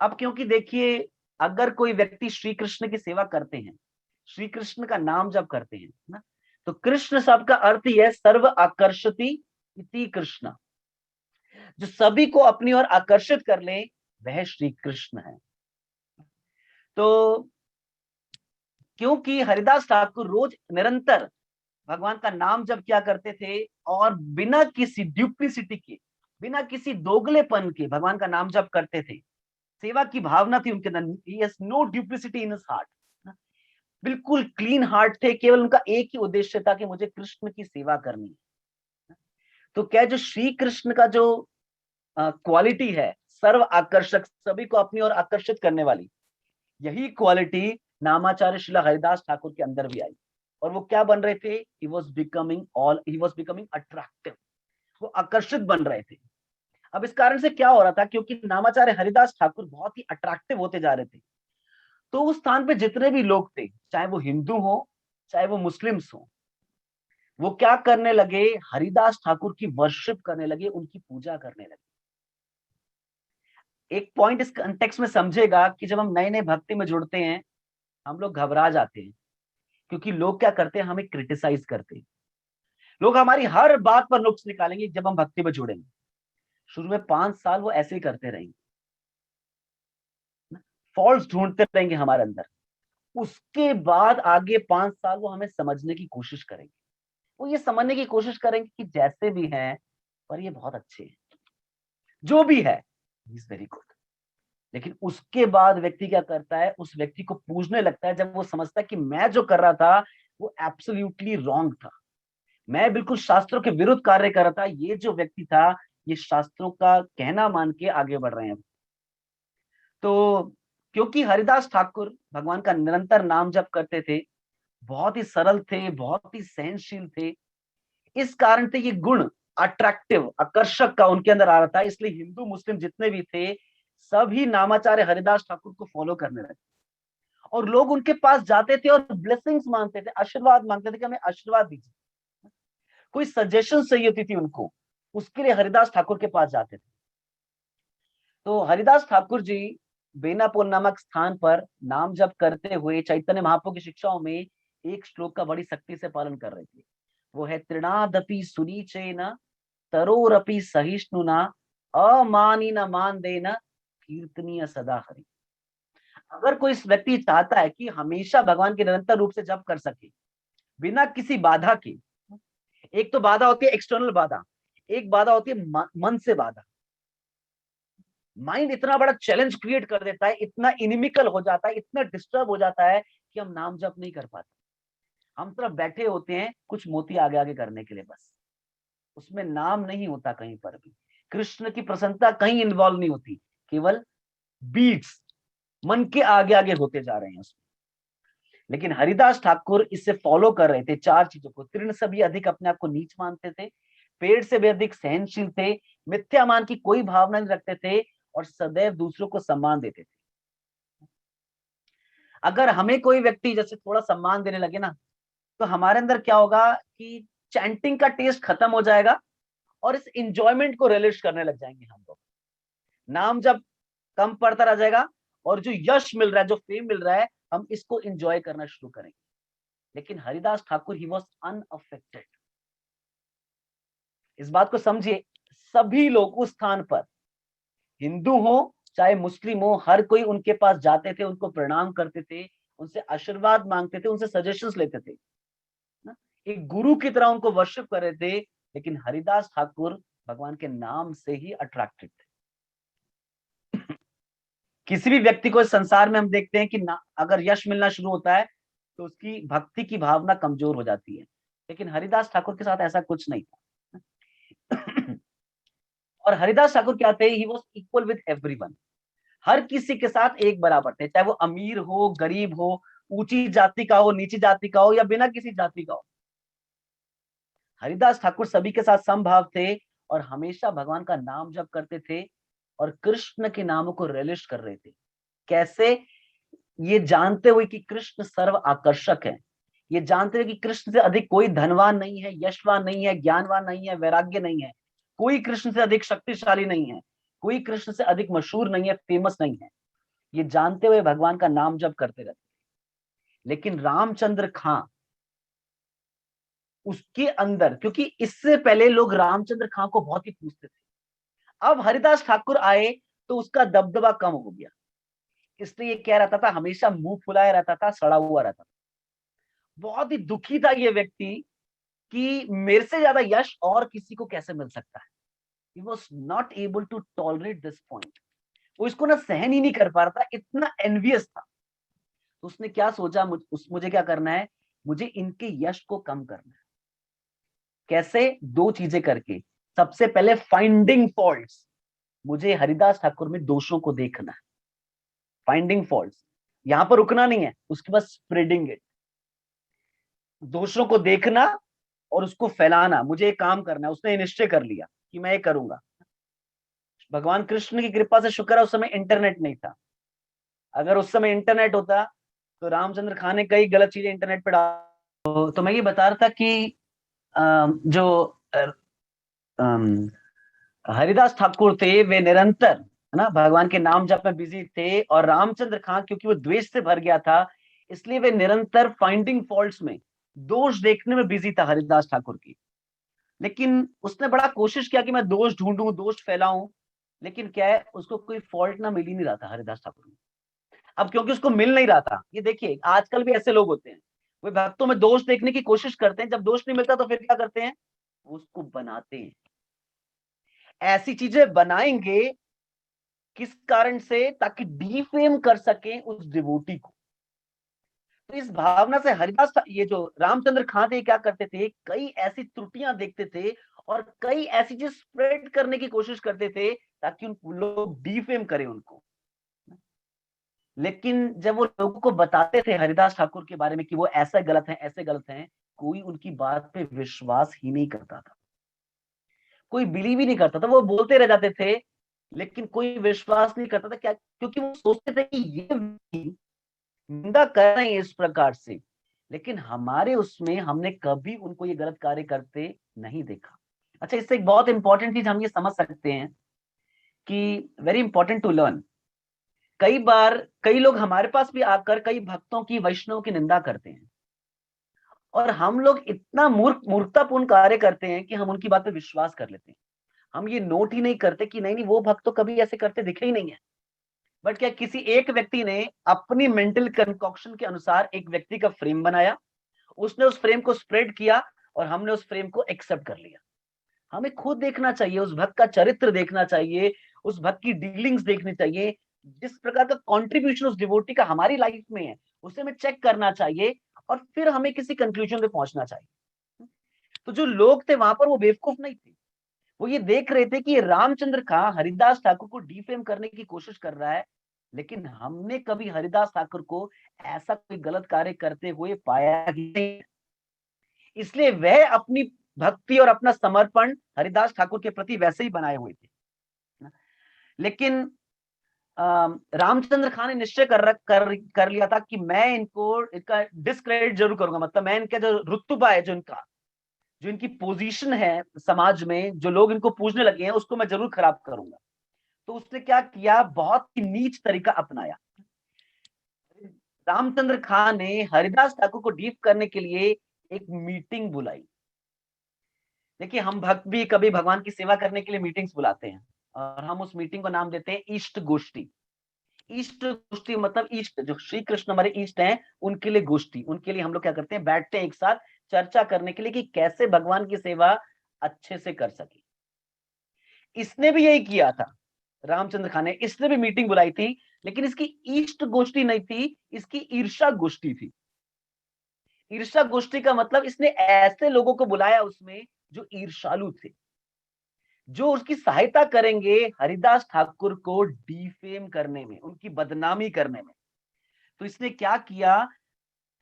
अब क्योंकि देखिए, अगर कोई व्यक्ति श्री कृष्ण की सेवा करते हैं, श्री कृष्ण का नाम जप करते हैं ना, तो कृष्ण शब्द का अर्थ ही है सर्व आकर्षति इति कृष्ण। जो सभी को अपनी ओर आकर्षित कर ले, वह श्री कृष्ण है। तो क्योंकि हरिदास ठाकुर रोज निरंतर भगवान का नाम जप किया करते थे, और बिना किसी ड्यूप्लिसिटी के, बिना किसी दोगलेपन के भगवान का नाम जप करते थे, सेवा की भावना थी उनके अंदर, नो ड्यूप्लिसिटी इन हिज हार्ट, बिल्कुल क्लीन हार्ट थे, केवल उनका एक ही उद्देश्य था कि मुझे कृष्ण की सेवा करनी है। तो क्या जो श्री कृष्ण का जो क्वालिटी है, सर्व आकर्षक, सभी को अपनी ओर आकर्षित करने वाली, यही क्वालिटी नामाचार्य श्रीला हरिदास ठाकुर के अंदर भी आई। और वो क्या बन रहे थे? ही वॉज बिकमिंग अट्रैक्टिव, वो आकर्षित बन रहे थे। अब इस कारण से क्या हो रहा था, क्योंकि नामाचार्य हरिदास ठाकुर बहुत ही अट्रैक्टिव होते जा रहे थे, तो उस स्थान पे जितने भी लोग थे, चाहे वो हिंदू हो चाहे वो मुस्लिम्स हो, वो क्या करने लगे? हरिदास ठाकुर की वर्शिप करने लगे, उनकी पूजा करने लगे। एक पॉइंट इस कंटेक्स्ट में समझेगा कि जब हम नए नए भक्ति में जुड़ते हैं, हम लोग घबरा जाते हैं, क्योंकि लोग क्या करते हैं? हमें क्रिटिसाइज करते हैं। लोग हमारी हर बात पर नुक्स निकालेंगे जब हम भक्ति में जुड़ेंगे। शुरू में 5 साल वो ऐसे ही करते रहेंगे, फॉल्ट ढूंढते रहेंगे हमारे अंदर। उसके बाद आगे 5 साल वो हमें समझने की कोशिश करेंगे। वो ये समझने की कोशिश करेंगे कि जैसे भी हैं, पर ये बहुत अच्छे हैं, जो भी है इज वेरी गुड। लेकिन उसके बाद व्यक्ति क्या करता है? उस व्यक्ति को पूजने लगता है, जब वो समझता है कि मैं जो कर रहा था वो एब्सोल्युटली रॉन्ग था, मैं बिल्कुल शास्त्रों के विरुद्ध कार्य कर रहा था, ये जो व्यक्ति था ये शास्त्रों का कहना मान के आगे बढ़ रहे हैं। तो क्योंकि हरिदास ठाकुर भगवान का निरंतर नाम जप करते थे, बहुत ही सरल थे, बहुत ही सहनशील थे, इस कारण से ये गुण अट्रैक्टिव, आकर्षक का उनके अंदर आ रहा था। इसलिए हिंदू मुस्लिम जितने भी थे, सभी नामाचार्य हरिदास ठाकुर को फॉलो करने लगे, और लोग उनके पास जाते थे और ब्लेसिंग्स मांगते थे, आशीर्वाद मांगते थे कि हमें आशीर्वाद दीजिए। कोई सजेशन चाहिए होती थी उनको, उसके लिए हरिदास ठाकुर के पास जाते थे। तो हरिदास ठाकुर जी बेनापोल नामक स्थान पर नाम जप करते हुए चैतन्य महाप्रभु की शिक्षाओं में एक श्लोक का बड़ी सख्ती से पालन कर रहे थे। वो है तृणादपि सुनीचेन तरोरपि सहिष्णुना अमानी न मान देना कीर्तनीय सदा हरि। अगर कोई व्यक्ति चाहता है कि हमेशा भगवान के निरंतर रूप से जप कर सके बिना किसी बाधा के, एक तो बाधा होती है एक्सटर्नल बाधा, एक बाधा होती है मन से बाधा। माइंड इतना बड़ा चैलेंज क्रिएट कर देता है, इतना इनिमिकल हो जाता है, इतना डिस्टर्ब हो जाता है कि हम नाम जप नहीं कर पाते। हम तरफ बैठे होते हैं कुछ मोती आगे आगे करने के लिए, बस उसमें नाम नहीं होता कहीं पर भी, कृष्ण की प्रसन्नता कहीं इन्वॉल्व नहीं होती, केवल बीट्स मन के आगे आगे होते जा रहे हैं उसमें। लेकिन हरिदास ठाकुर इससे फॉलो कर रहे थे 4 चीजों को। तृण से भी अधिक अपने आप को नीच मानते थे, पेड़ से भी अधिक सहनशील थे, मिथ्या मान की कोई भावना नहीं रखते थे, और सदैव दूसरों को सम्मान देते थे। अगर हमें कोई व्यक्ति जैसे थोड़ा सम्मान देने लगे ना, तो हमारे अंदर क्या होगा कि चैंटिंग का टेस्ट खत्म हो जाएगा, और इस इंजॉयमेंट को रिलीज करने लग जाएंगे हम लोग। नाम जब कम पड़ता रह जाएगा, और जो यश मिल रहा है, जो फेम मिल रहा है, हम इसको एंजॉय करना शुरू करेंगे। लेकिन Haridas Thakur he was unaffected. इस बात को समझिए, सभी लोग उस स्थान पर, हिंदू हो चाहे मुस्लिम हो, हर कोई उनके पास जाते थे, उनको प्रणाम करते थे, उनसे आशीर्वाद मांगते थे, उनसे सजेशंस लेते थे ना, एक गुरु की तरह उनको वर्शिप कर रहे थे। लेकिन हरिदास ठाकुर भगवान के नाम से ही अट्रैक्टेड थे। किसी भी व्यक्ति को इस संसार में हम देखते हैं कि अगर यश मिलना शुरू होता है तो उसकी भक्ति की भावना कमजोर हो जाती है, लेकिन हरिदास ठाकुर के साथ ऐसा कुछ नहीं था। और हरिदास ठाकुर क्या थे? He was equal with everyone. हर किसी के साथ एक बराबर थे, चाहे वो अमीर हो गरीब हो, ऊंची जाति का हो नीची जाति का हो, या बिना किसी जाति का हो। हरिदास ठाकुर सभी के साथ समभाव थे, और हमेशा भगवान का नाम जप करते थे, और कृष्ण के नामों को रिलिश कर रहे थे। कैसे? ये जानते हुए कि कृष्ण सर्व आकर्षक है, ये जानते हुए कि कृष्ण से अधिक कोई धनवान नहीं है, यशवान नहीं है, ज्ञानवान नहीं है, वैराग्य नहीं है, कोई कृष्ण से अधिक शक्तिशाली नहीं है, कोई कृष्ण से अधिक मशहूर नहीं है, फेमस नहीं है। ये जानते हुए भगवान का नाम जप करते रहते। लेकिन रामचंद्र खां, उसके अंदर, क्योंकि इससे पहले लोग रामचंद्र खां को बहुत ही पूछते थे, अब हरिदास ठाकुर आए तो उसका दबदबा कम हो गया। इसलिए ये क्या रहता था? हमेशा मुंह फुलाया रहता था, सड़ा हुआ रहता था। बहुत ही दुखी था ये व्यक्ति कि मेरे से ज्यादा यश और किसी को कैसे मिल सकता है। He was not able to tolerate this point. वो इसको ना सहन ही नहीं कर पा रहा था, इतना एनवियस था। तो उसने क्या सोचा, मुझे क्या करना है? मुझे इनके यश को कम करना है। कैसे? 2 चीजें करके। सबसे पहले फाइंडिंग फॉल्ट्स, मुझे हरिदास ठाकुर में दोषों को देखना है, फाइंडिंग फॉल्ट्स, यहां पर रुकना नहीं है, उसके बाद स्प्रेडिंग इट, दोषों को देखना और उसको फैलाना, मुझे एक काम करना है। उसने निश्चय कर लिया कि मैं ये करूंगा। भगवान कृष्ण की कृपा से शुक्र है उस समय इंटरनेट नहीं था। अगर उस समय इंटरनेट होता तो रामचंद्र खां ने कई गलत चीजें इंटरनेट पे डाल। तो मैं ये बता रहा था कि जो हरिदास ठाकुर थे वे निरंतर, है ना, भगवान के नाम जप में बिजी थे। और रामचंद्र खां क्योंकि वो द्वेष से भर गया था, इसलिए वे निरंतर फाइंडिंग फॉल्ट्स में, दोष देखने में बिजी था हरिदास ठाकुर की। लेकिन उसने बड़ा कोशिश किया कि मैं दोष ढूंढूं, दोष फैलाऊं, लेकिन क्या है, उसको कोई फॉल्ट ना मिल ही नहीं रहा था हरिदास ठाकुर में। अब क्योंकि उसको मिल नहीं रहा था, ये देखिए आजकल भी ऐसे लोग होते हैं, वे भक्तों में दोष देखने की कोशिश करते हैं, जब दोष नहीं मिलता तो फिर क्या करते हैं, उसको बनाते हैं। ऐसी चीजें बनाएंगे किस कारण से, ताकि डिफेम कर सके उस डिवोटी को। तो इस भावना से हरिदास, ये जो रामचंद्र खां थे, क्या करते थे, कई ऐसी त्रुटियां देखते थे और कई ऐसी चीज स्प्रेड करने की कोशिश करते थे ताकि उन लोग डिफेम करें उनको। लेकिन जब वो लोगों को बताते थे हरिदास ठाकुर के बारे में कि वो ऐसा गलत है, ऐसे गलत हैं, कोई उनकी बात पे विश्वास ही नहीं करता था, कोई बिलीव ही नहीं करता था। वो बोलते रह जाते थे लेकिन कोई विश्वास नहीं करता था। क्या? क्योंकि वो सोचते थे कि ये व्यक्ति निंदा कर रहे हैं इस प्रकार से, लेकिन हमारे उसमें हमने कभी उनको ये गलत कार्य करते नहीं देखा। अच्छा, इससे एक बहुत इंपॉर्टेंट चीज हम ये समझ सकते हैं कि वेरी इंपॉर्टेंट टू लर्न, कई बार कई लोग हमारे पास भी आकर कई भक्तों की, वैष्णव की निंदा करते हैं, और हम लोग इतना मूर्खतापूर्ण कार्य करते हैं कि हम उनकी बात पे विश्वास कर लेते हैं। हम ये नोट ही नहीं करते कि नहीं नहीं, वो भक्त तो कभी ऐसे करते दिखे ही नहीं है। बट क्या किसी एक व्यक्ति ने अपनी मेंटल कंकॉक्शन के अनुसार एक व्यक्ति का फ्रेम बनाया, उसने उस फ्रेम को स्प्रेड किया और हमने उस फ्रेम को एक्सेप्ट कर लिया। हमें खुद देखना चाहिए, उस भक्त का चरित्र देखना चाहिए, उस भक्त की डीलिंग्स देखनी चाहिए, जिस प्रकार का कंट्रीब्यूशन उस डिवोटी का हमारी लाइफ में है उसे हमें चेक करना चाहिए, और फिर हमें किसी कंक्लूजन पे पहुंचना चाहिए। तो जो लोग थे वहां पर वो बेवकूफ नहीं थे, वो ये देख रहे थे कि ये रामचंद्र खां हरिदास ठाकुर को डिफेम करने की कोशिश कर रहा है, लेकिन हमने कभी हरिदास ठाकुर को ऐसा कोई गलत कार्य करते हुए पाया ही नहीं। इसलिए वह अपनी भक्ति और अपना समर्पण हरिदास ठाकुर के प्रति वैसे ही बनाए हुए थे। लेकिन रामचंद्र खान ने निश्चय कर लिया था कि मैं इनका डिस्क्रेडिट जरूर करूंगा। मतलब मैं इनका जो रुतबा है, जो इनकी पोजीशन है समाज में, जो लोग इनको पूजने लगे हैं, उसको मैं जरूर खराब करूंगा। तो उसने क्या किया, बहुत ही नीच तरीका अपनाया। रामचंद्र खान ने हरिदास ठाकुर को डीप करने के लिए एक मीटिंग बुलाई। देखिए, हम भक्त भी कभी भगवान की सेवा करने के लिए मीटिंग्स बुलाते हैं, और हम उस मीटिंग को नाम देते हैं इष्ट गोष्ठी। इष्ट गोष्ठी मतलब इष्ट, जो श्री कृष्ण हमारे इष्ट हैं, उनके लिए गोष्ठी, उनके लिए हम लोग क्या करते हैं, बैठते हैं एक साथ चर्चा करने के लिए कि कैसे भगवान की सेवा अच्छे से कर सके। इसने भी यही किया था, रामचंद्र खान ने, इसने भी मीटिंग बुलाई थी, लेकिन इसकी इष्ट गोष्ठी नहीं थी, इसकी ईर्षा गोष्ठी थी। ईर्षा गोष्ठी का मतलब इसने ऐसे लोगों को बुलाया उसमें जो ईर्षालु थे, जो उसकी सहायता करेंगे हरिदास ठाकुर को डिफेम करने में, उनकी बदनामी करने में। तो इसने क्या किया,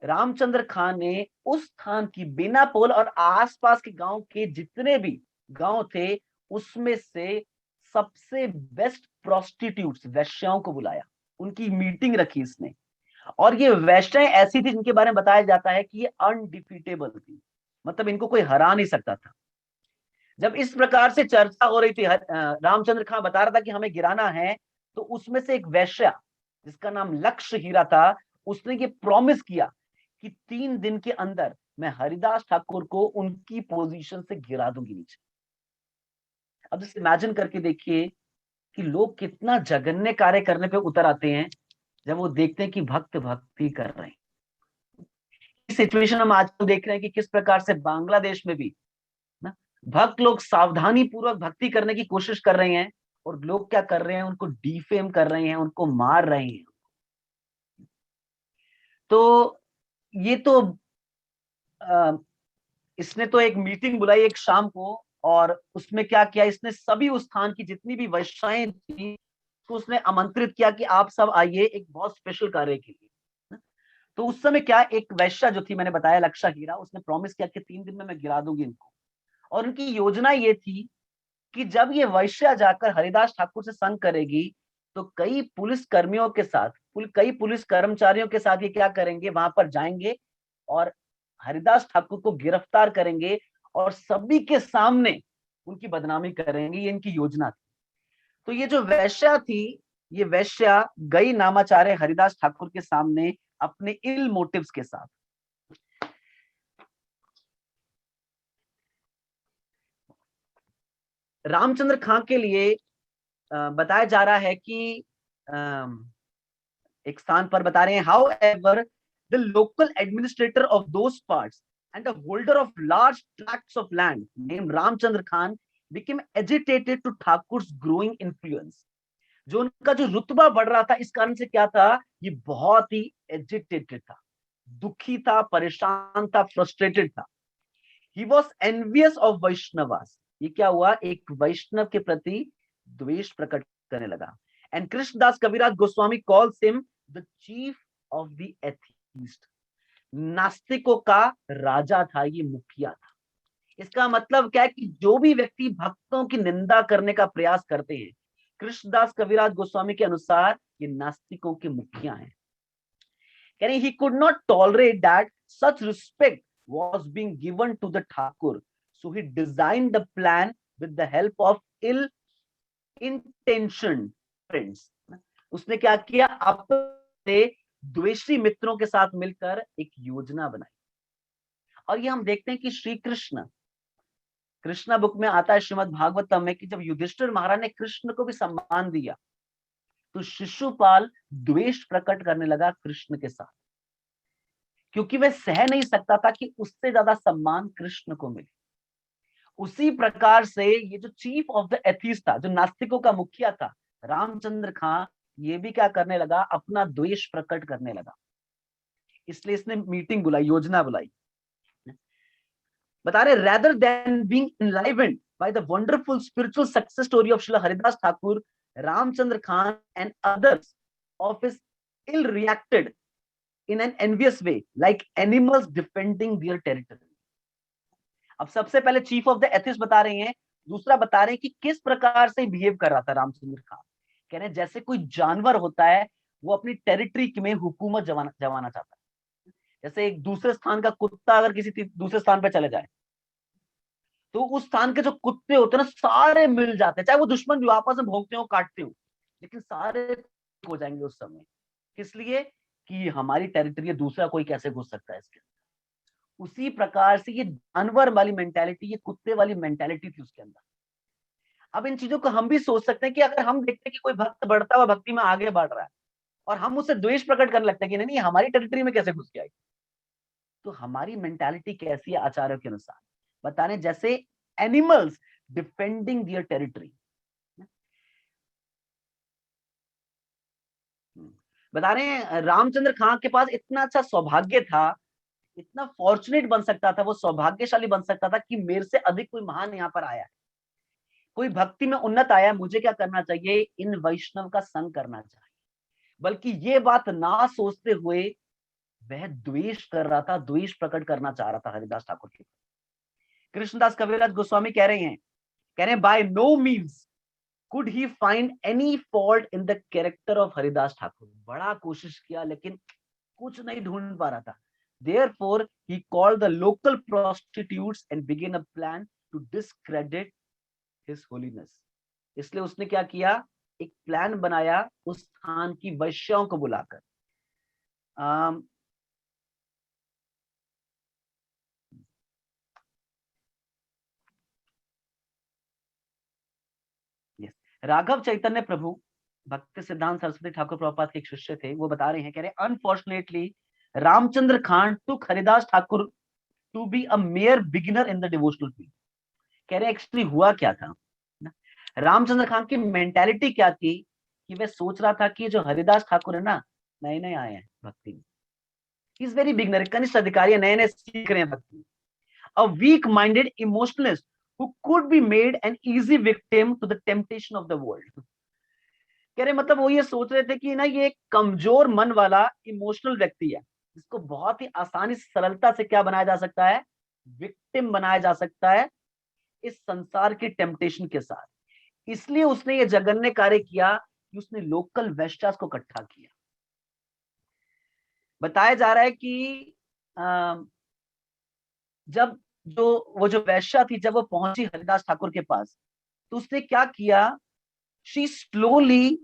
रामचंद्र खान ने उस स्थान की बेनापोल और आसपास के गांव के जितने भी गांव थे, उसमें से सबसे बेस्ट प्रोस्टिट्यूट्स, वैश्याओं को बुलाया, उनकी मीटिंग रखी इसने। और ये वैश्याएं ऐसी थी जिनके बारे में बताया जाता है कि ये अनडिफीटेबल थी, मतलब इनको कोई हरा नहीं सकता था। जब इस प्रकार से चर्चा हो रही थी, रामचंद्र खां बता रहा था कि हमें गिराना है, तो उसमें से एक वैश्या जिसका नाम लक्ष्य हीरा था, उसने ये प्रॉमिस किया कि 3 दिन के अंदर मैं हरिदास ठाकुर को उनकी पोजीशन से गिरा दूंगी नीचे। अब जैसे इमेजिन करके देखिए कि लोग कितना जघन्य कार्य करने पे उतर आते हैं जब वो देखते हैं कि भक्त भक्ति कर रहे हैं। सिचुएशन हम आजकल देख रहे हैं कि किस प्रकार से बांग्लादेश में भी ना, भक्त लोग सावधानी पूर्वक भक्ति करने की कोशिश कर रहे हैं, और लोग क्या कर रहे हैं, उनको डिफेम कर रहे हैं, उनको मार रहे हैं। तो ये तो इसने तो एक मीटिंग बुलाई एक शाम को, और उसमें क्या किया, इसने सभी उस स्थान की जितनी भी वैश्याएं थी तो उसने आमंत्रित किया कि आप सब आइए एक बहुत स्पेशल कार्य के लिए। तो उस समय क्या, एक वैश्या जो थी, मैंने बताया लक्षा हीरा, उसने प्रॉमिस किया कि 3 दिन में मैं गिरा दूंगी इनको। और उनकी योजना ये थी कि जब ये वैश्या जाकर हरिदास ठाकुर से संग करेगी तो कई पुलिस कर्मियों के साथ, कई पुलिस कर्मचारियों के साथ ये क्या करेंगे, वहां पर जाएंगे और हरिदास ठाकुर को गिरफ्तार करेंगे और सभी के सामने उनकी बदनामी करेंगे। ये इनकी योजना थी। तो ये जो वैश्या थी, ये वैश्या गई नामाचार्य हरिदास ठाकुर के सामने अपने इल मोटिव्स के साथ। रामचंद्र खां के लिए बताया जा रहा है कि एक स्थान पर बता रहे हैं, however the local administrator of those parts and the holder of large tracts of land name Ramchandra Khan became agitated to Thakur's growing influence. जो उनका जो रुतबा बढ़ रहा था, इस कारण से क्या था, ये बहुत ही एजिटेटेड था, दुखी था, परेशान था, फ्रस्ट्रेटेड था। He was envious of Vaishnavas. ये क्या हुआ, एक वैष्णव के प्रति द्वेष प्रकट करने लगा। And Krishnadas Kaviraj Goswami calls him the chief of the atheist. नास्तिकों का राजा था, ये मुखिया था। इसका मतलब क्या है कि जो भी व्यक्ति भक्तों की निंदा करने का प्रयास करते हैं, कृष्णदास कविराज गोस्वामी के अनुसार ये नास्तिकों के मुखिया हैं। कह रहे, he could not tolerate that such respect was being given to the Thakur, so he designed the plan with the help of ill-intentioned friends. उसने क्या किया, अपने द्वेषी मित्रों के साथ मिलकर एक योजना बनाई। और ये हम देखते हैं कि श्री कृष्णा बुक में आता है, श्रीमद् भागवतम में, कि जब युधिष्ठिर महाराज ने कृष्ण को भी सम्मान दिया तो शिशुपाल द्वेष प्रकट करने लगा कृष्ण के साथ, क्योंकि वह सह नहीं सकता था कि उससे ज्यादा सम्मान कृष्ण को मिले। उसी प्रकार से ये जो चीफ ऑफ द एथीस्ट था, जो नास्तिकों का मुखिया था, रामचंद्र खां, ये भी क्या करने लगा, अपना द्वेष प्रकट करने लगा। इसलिए इसने मीटिंग बुलाई, योजना बुलाई। बता रहे, rather than being enlivened by the wonderful spiritual success story of Srila Haridas Thakur, Ramchandra Khan and others of his ill reacted in an envious way, like animals defending their territory. अब सबसे पहले chief of the atheist बता रहे हैं, दूसरा बता रहे हैं कि किस प्रकार से बिहेव कर रहा था रामचंद्र खान। कह रहे हैं जैसे कोई जानवर होता है, वो अपनी टेरिटरी में हुकूमत जमाना चाहता है। जैसे एक दूसरे स्थान का कुत्ता अगर किसी दूसरे स्थान पर चले जाए तो उस स्थान के जो कुत्ते होते हैं ना, सारे मिल जाते हैं, चाहे वो दुश्मन भी आपस में भौंकते हो, काटते हो, लेकिन सारे हो जाएंगे उस समय। किस लिए, कि हमारी टेरिटरी है, दूसरा कोई कैसे घुस सकता है इसके। उसी प्रकार से ये जानवर वाली मेंटालिटी, ये कुत्ते वाली मेंटालिटी थी उसके अंदर। अब इन चीजों को हम भी सोच सकते हैं कि अगर हम देखते हैं कि कोई भक्त बढ़ता हुआ भक्ति में आगे बढ़ रहा है और हम उससे द्वेष प्रकट करने लगते हैं कि नहीं हमारी टेरिटरी में कैसे घुस गया, तो हमारी मेंटालिटी कैसी है आचार्यों के अनुसार, बता रहे जैसे एनिमल्स डिफेंडिंग दियर टेरिटरी। बता रहे हैं रामचंद्र खां के पास इतना अच्छा सौभाग्य था, इतना फॉर्चुनेट बन सकता था, वो सौभाग्यशाली बन सकता था कि मेरे से अधिक कोई महान यहाँ पर आया है, कोई भक्ति में उन्नत आया, मुझे क्या करना चाहिए, इन वैष्णव का संग करना चाहिए। बल्कि ये बात ना सोचते हुए वह द्वेष कर रहा था, द्वेष प्रकट करना चाह रहा था हरिदास ठाकुर के। कृष्णदास कविराज गोस्वामी कह रहे हैं by no means could he find any fault in the character of Haridas Thakur. बड़ा कोशिश किया लेकिन कुछ नहीं ढूंढ पा रहा था। Therefore he called the local prostitutes and began a plan to discredit his holiness। इसलिए उसने क्या किया, एक प्लान बनाया उस स्थान की वैश्याओं को बुलाकर। राघव चैतन्य प्रभु, भक्ति सिद्धांत सरस्वती ठाकुर प्रभुपाद के एक शिष्य थे, वो बता रहे हैं, कह रहे unfortunately Ramchandra Khan took Haridas Thakur to be a mere beginner in the devotional field. कह रहे एक्चुअली हुआ क्या था, रामचंद्र खान की मेंटालिटी क्या थी कि वह सोच रहा था कि जो हरिदास ठाकुर है ना, नए नए आए हैं भक्ति में, ही इज वेरी बिगिनर, कनिष्ठ अधिकारी, नए नए सीख रहे हैं भक्ति। A weak minded emotionalist who could be made an easy victim to the temptation of the world. कह रहे मतलब वो ये सोच रहे थे कि ना ये एक कमजोर मन वाला इमोशनल व्यक्ति है जिसको बहुत ही आसानी से सरलता से क्या बनाया जा सकता है, विक्टिम बनाया जा सकता है इस संसार की टेम्पटेशन के साथ। इसलिए उसने ये जघन्य कार्य किया कि उसने लोकल वेश्यास को इकट्ठा किया। बताया जा रहा है कि जब वो जो वैश्या थी जब वो पहुंची हरिदास ठाकुर के पास तो उसने क्या किया, she slowly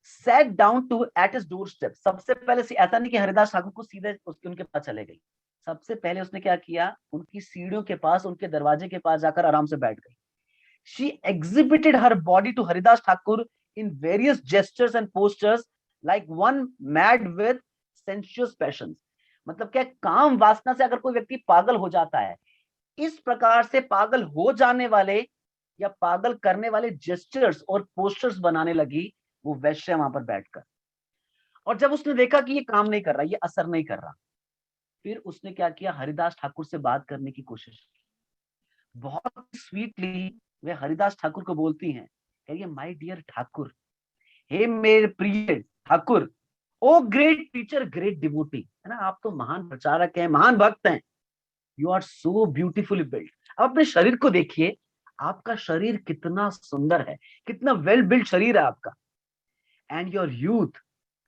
sat down to at his doorstep। सबसे पहले से ऐसा नहीं कि हरिदास ठाकुर को सीधे उनके पास चले गई, सबसे पहले उसने क्या किया, उनकी सीढ़ियों के पास, उनके दरवाजे के पास जाकर आराम से बैठ गई। She exhibited her body to Haridas Thakur in various gestures and postures like one mad with sensuous passions। मतलब क्या, काम वासना से अगर कोई व्यक्ति पागल हो जाता है, इस प्रकार से पागल हो जाने वाले या पागल करने वाले जेस्चर्स और पोस्टर्स बनाने लगी वो वैश्य वहां पर बैठकर। और जब उसने देखा कि ये काम नहीं कर रहा, ये असर नहीं कर रहा, फिर उसने क्या किया, हरिदास ठाकुर से बात करने की कोशिश की। बहुत स्वीटली वे हरिदास ठाकुर को बोलती हैं, कहिए माय डियर ठाकुर, हे मेरे प्रिय ठाकुर, ओ ग्रेट टीचर, ग्रेट डिवोटी, है ना, आप तो महान प्रचारक हैं, महान भक्त हैं, you are so beautifully build. अब अपने शरीर को देखिए, आपका शरीर कितना सुंदर है, कितना वेल बिल्ड शरीर है आपका। And your youth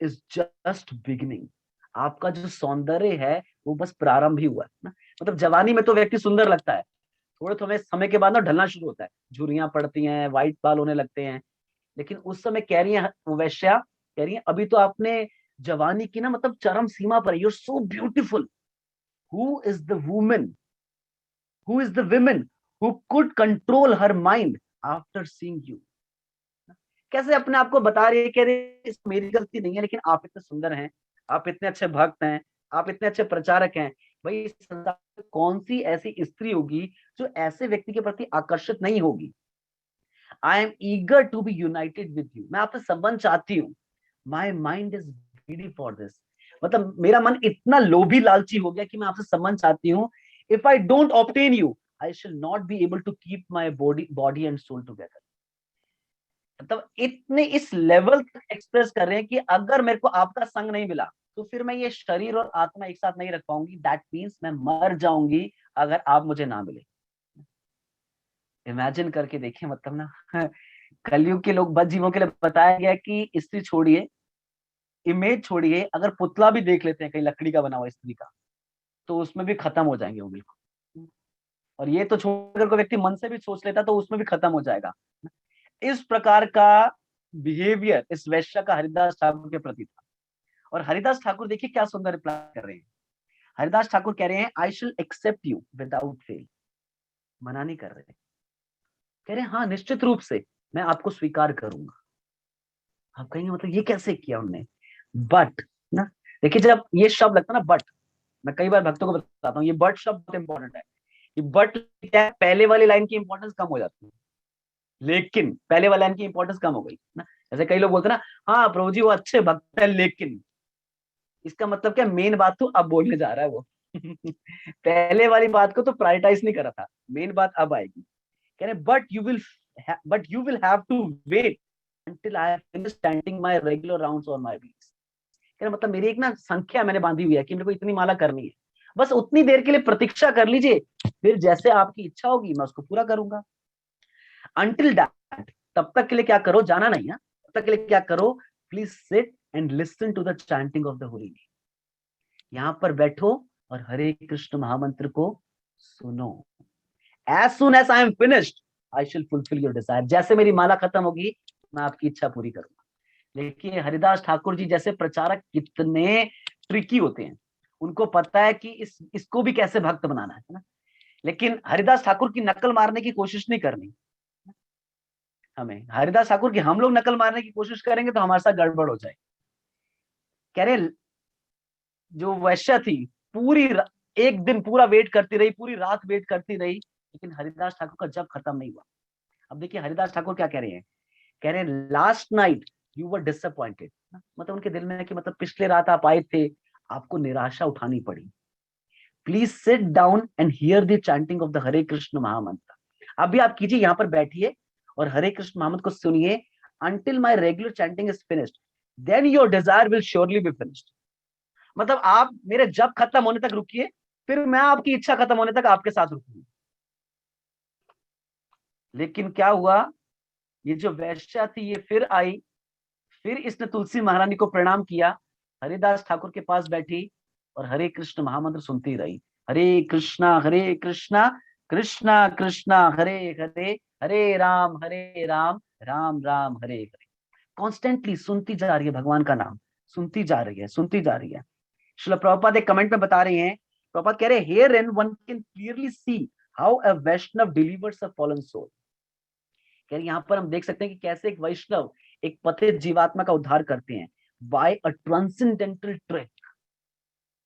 is just beginning. आपका जो सौंदर्य है वो बस प्रारंभ ही हुआ है ना। मतलब जवानी में तो व्यक्ति सुंदर लगता है, थोड़े थोड़े समय के बाद ना ढलना शुरू होता है, झुर्रियां पड़ती हैं, व्हाइट बाल होने लगते हैं। लेकिन उस समय कह रही है वैश्या, कह रही है अभी तो आपने जवानी की ना मतलब चरम सीमा पर, you are so beautiful. Who is the woman, who is the women who could control her mind after seeing you. कैसे अपने आप को बता रही है, कह रही है इस मेरी गलती नहीं है, लेकिन आप इतने सुंदर हैं, आप इतने अच्छे भक्त हैं, आप इतने अच्छे प्रचारक हैं, भाई इस संसार में कौन सी ऐसी स्त्री होगी जो ऐसे व्यक्ति के प्रति आकर्षित नहीं होगी। I am eager to be united with you, मैं आपसे संबंध चाहती हूँ। My mind is greedy for this, मतलब मेरा मन इतना लोभी लालची हो गया कि मैं आपसे संबंध चाहती हूँ। If I don't obtain you, I shall not be able to keep my body and soul together. मतलब इतने इस लेवल तक एक्सप्रेस कर रहे हैं कि अगर मेरे को आपका संग नहीं मिला तो फिर मैं ये शरीर और आत्मा एक साथ नहीं रख पाऊंगी, दैट मीन्स मैं मर जाऊंगी अगर आप मुझे ना मिले। इमेजिन करके देखिए, मतलब ना कलयुग के लोग बद जीवों के लिए बताया गया कि स्त्री छोड़िए, इमेज छोड़िए, अगर पुतला भी देख लेते हैं कहीं लकड़ी का बना हुआ स्त्री का, तो उसमें भी खत्म हो जाएंगे वो बिल्कुल। और ये तो छोड़कर कोई व्यक्ति मन से भी सोच लेता तो उसमें भी खत्म हो जाएगा। इस प्रकार का बिहेवियर इस वैश्य का हरिदास ठाकुर के प्रति था। और हरिदास ठाकुर देखिए क्या सुंदर रिप्लाई कर रहे हैं। हरिदास ठाकुर कह रहे हैं आई शिल एक्सेप्ट यू विदाउट फेल। मना नहीं कर रहे, कह रहे हैं हाँ निश्चित रूप से मैं आपको स्वीकार करूंगा। आप कहेंगे मतलब ये कैसे किया उन्होंने, बट ना, देखिए जब ये शब्द लगता है ना बट, मैं कई बार भक्तों को बताता हूँ ये बट शब्द बहुत इंपॉर्टेंट है। ये बट क्या है, पहले वाली लाइन की इंपॉर्टेंस कम हो जाती है, लेकिन पहले वाली लाइन की इंपॉर्टेंस कम हो गई ना। जैसे कई लोग बोलते हैं ना, हाँ प्रभु जी वो अच्छे भक्त है लेकिन, इसका मतलब क्या, मेन बात तो अब बोलने जा रहा है वो पहले वाली बात को तो प्रायोरिटाइज नहीं करा था, मेन बात अब आएगी। कह रहे but you will have to wait until I have finished chanting my regular rounds on my beats। कह रहे मतलब मेरी एक ना संख्या मैंने बांधी हुई है कि मेरे को इतनी माला करनी है, बस उतनी देर के लिए प्रतीक्षा कर लीजिए, फिर जैसे आपकी इच्छा होगी मैं उसको पूरा करूंगा। Until that, तब तक के लिए क्या करो, जाना नहीं है, तब तक के लिए क्या करो, please sit and listen to the chanting of the holy name. यहां पर बैठो और हरे कृष्ण महामंत्र को सुनो। As soon as I am finished I shall fulfil your desire. जैसे मेरी माला खत्म होगी मैं आपकी इच्छा पूरी करूंगा। देखिए हरिदास ठाकुर जी जैसे प्रचारक कितने ट्रिकी होते हैं, उनको पता है कि इसको भी कैसे भक्त बनाना है ना। लेकिन हरिदास ठाकुर की नकल मारने की कोशिश नहीं करनी हमें। हरिदास ठाकुर की हम लोग नकल मारने की कोशिश करेंगे तो हमारे साथ गड़बड़ हो जाए। कह रहे जो वैश्या थी एक दिन पूरा वेट करती रही, पूरी रात वेट करती रही, लेकिन हरिदास ठाकुर का जब खत्म नहीं हुआ। अब देखिए हरिदास ठाकुर क्या कह रहे हैं, कह रहे हैं last night you were disappointed. मतलब उनके दिल में है कि मतलब पिछले रात आप आए थे, आपको निराशा उठानी पड़ी, please sit down and hear the chanting of the Hare Krishna mahamantra. अभी आप कीजिए, यहाँ पर बैठिए और हरे कृष्ण महामंत्र को सुनिए until my regular chanting is finished, then your desire will surely be finished। मतलब आप मेरे जब खत्म होने तक रुकिए, फिर मैं आपकी इच्छा खत्म होने तक आपके साथ रुकूंगी। लेकिन क्या हुआ, ये जो वैश्या थी ये फिर आई, फिर इसने तुलसी महारानी को प्रणाम किया, हरिदास ठाकुर के पास बैठी और हरे कृष्ण महामंत्र सुनती रही। हरे कृष्णा कृष्णा कृष्णा हरे हरे, हरे राम राम राम हरे हरे। कॉन्स्टेंटली सुनती जा रही है भगवान का नाम, सुनती जा रही है, सुनती जा रही है। श्रील प्रभुपाद एक कमेंट में बता रहे हैं, प्रभुपाद कह रहे हैं, here in one can clearly see how a Vaishnava delivers a fallen soul. कह रहे यहाँ पर हम देख सकते हैं कि कैसे एक वैष्णव एक पतित जीवात्मा का उद्धार करते हैं बाय अ ट्रांसेंडेंटल ट्रिक।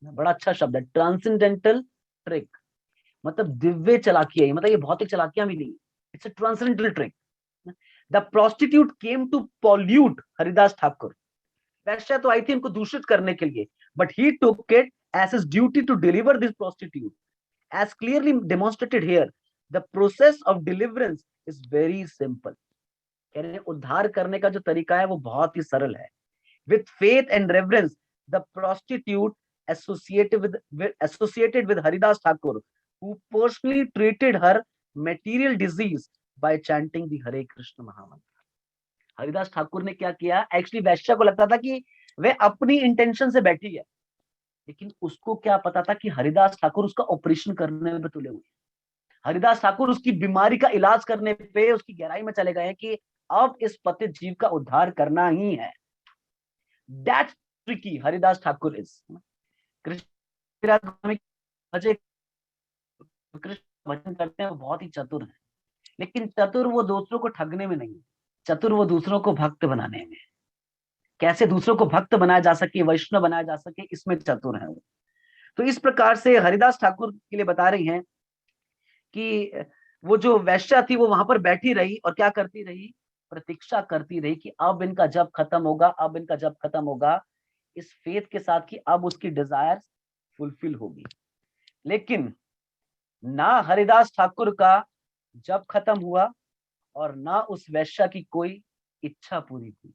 बड़ा अच्छा शब्द है, ट्रांसेंडेंटल ट्रिक, मतलब दिव्य चालाकियां, मतलब ये भौतिक चालाकियां भी नहीं, it's a transcendental trick. The prostitute came to pollute Haridas Thakur. वैश्या तो आई थी इनको दूषित करने के लिए, but he took it as his duty to deliver this prostitute. As clearly demonstrated here, the process of deliverance is very simple. कह रहे हैं उद्धार करने का जो तरीका है वो बहुत ही सरल है। With faith and reverence the prostitute associated with Haridas Thakur, who personally treated her material disease by chanting the Hare Krishna Mahamantra। Haridas Thakur ने क्या किया, एक्चुअली वैश्या को लगता था कि वे अपनी इंटेंशन से बैठी है, लेकिन उसको क्या पता था कि हरिदास ठाकुर उसका ऑपरेशन करने में तुले हुए। हरिदास ठाकुर उसकी बीमारी का इलाज करने पे उसकी गहराई में चले गए हैं कि अब इस पतित जीव का उद्धार करना ही है। That's tricky Haridas Thakur is. Krishna भजन करते हैं वो बहुत ही चतुर है, लेकिन चतुर वो दूसरों को ठगने में नहीं, चतुर वो दूसरों को भक्त बनाने में। कैसे दूसरों को भक्त बनाया जा सके, वैष्णव बनाया जा सके, इसमें चतुर है वो। तो इस प्रकार से हरिदास ठाकुर के लिए बता रही हैं कि वो जो वैश्या थी वो वहां पर बैठी रही और क्या करती रही, प्रतीक्षा करती रही कि अब इनका जब खत्म होगा, अब इनका जब खत्म होगा, इस फेथ के साथ कि अब उसकी डिजायर फुलफिल होगी। लेकिन ना हरिदास ठाकुर का जब खत्म हुआ और ना उस वैश्या की कोई इच्छा पूरी हुई।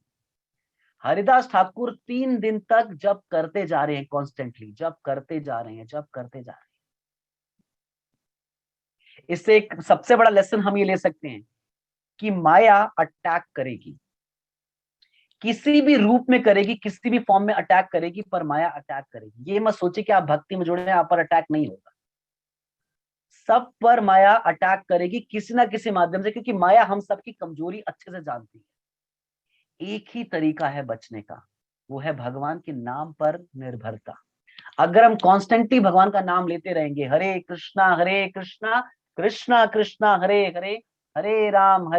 हरिदास ठाकुर 3 दिन तक जब करते जा रहे हैं, कॉन्स्टेंटली जब करते जा रहे हैं, जब करते जा रहे हैं। इससे एक सबसे बड़ा लेसन हम ये ले सकते हैं कि माया अटैक करेगी, किसी भी रूप में करेगी, किसी भी फॉर्म में अटैक करेगी, पर माया अटैक करेगी। ये मत सोचे कि आप भक्ति में जुड़े हैं आप पर अटैक नहीं होगा, सब पर माया अटैक करेगी किसी ना किसी माध्यम से, क्योंकि माया हम सबकी कमजोरी अच्छे से जानती है। एक ही तरीका है बचने का, वो है भगवान के नाम पर निर्भरता। अगर हम कॉन्स्टेंटली भगवान का नाम लेते रहेंगे, हरे कृष्णा कृष्णा कृष्णा हरे हरे, हरे राम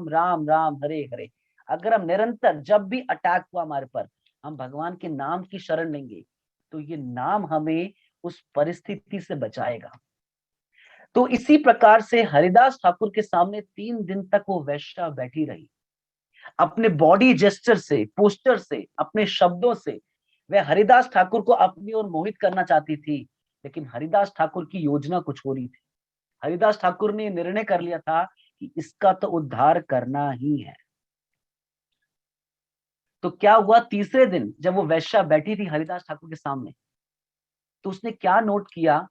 राम राम हरे हरे, अगर हम निरंतर जब भी अटैक हुआ हमारे पर हम भगवान के नाम की शरण लेंगे, तो ये नाम हमें उस परिस्थिति से बचाएगा। तो इसी प्रकार से हरिदास ठाकुर के सामने 3 दिन तक वो वैश्या बैठी रही, अपने बॉडी जेस्चर से, पोस्टर से, अपने शब्दों से वह हरिदास ठाकुर को अपनी ओर मोहित करना चाहती थी। लेकिन हरिदास ठाकुर की योजना कुछ हो रही थी। हरिदास ठाकुर ने निर्णय कर लिया था कि इसका तो उद्धार करना ही है। तो क्या हुआ, तीसरे दिन जब वो वैश्या बैठी थी हरिदास ठाकुर के सामने, तो उसने क्या नोट किया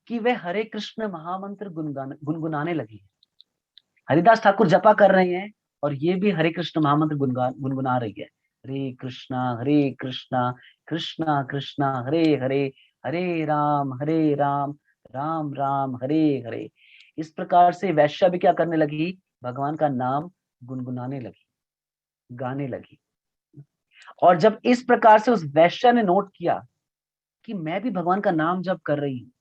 कि वह हरे कृष्ण महामंत्र गुनगुनाने लगी। हरिदास ठाकुर जपा कर रहे हैं और ये भी हरे कृष्ण महामंत्र गुनगुना रही है। हरे कृष्णा कृष्णा कृष्णा हरे हरे, हरे राम राम राम हरे हरे। इस प्रकार से वैश्या भी क्या करने लगी, भगवान का नाम गुनगुनाने लगी, गाने लगी। और जब इस प्रकार से उस वैश्या ने नोट किया कि मैं भी भगवान का नाम जप कर रही हूँ,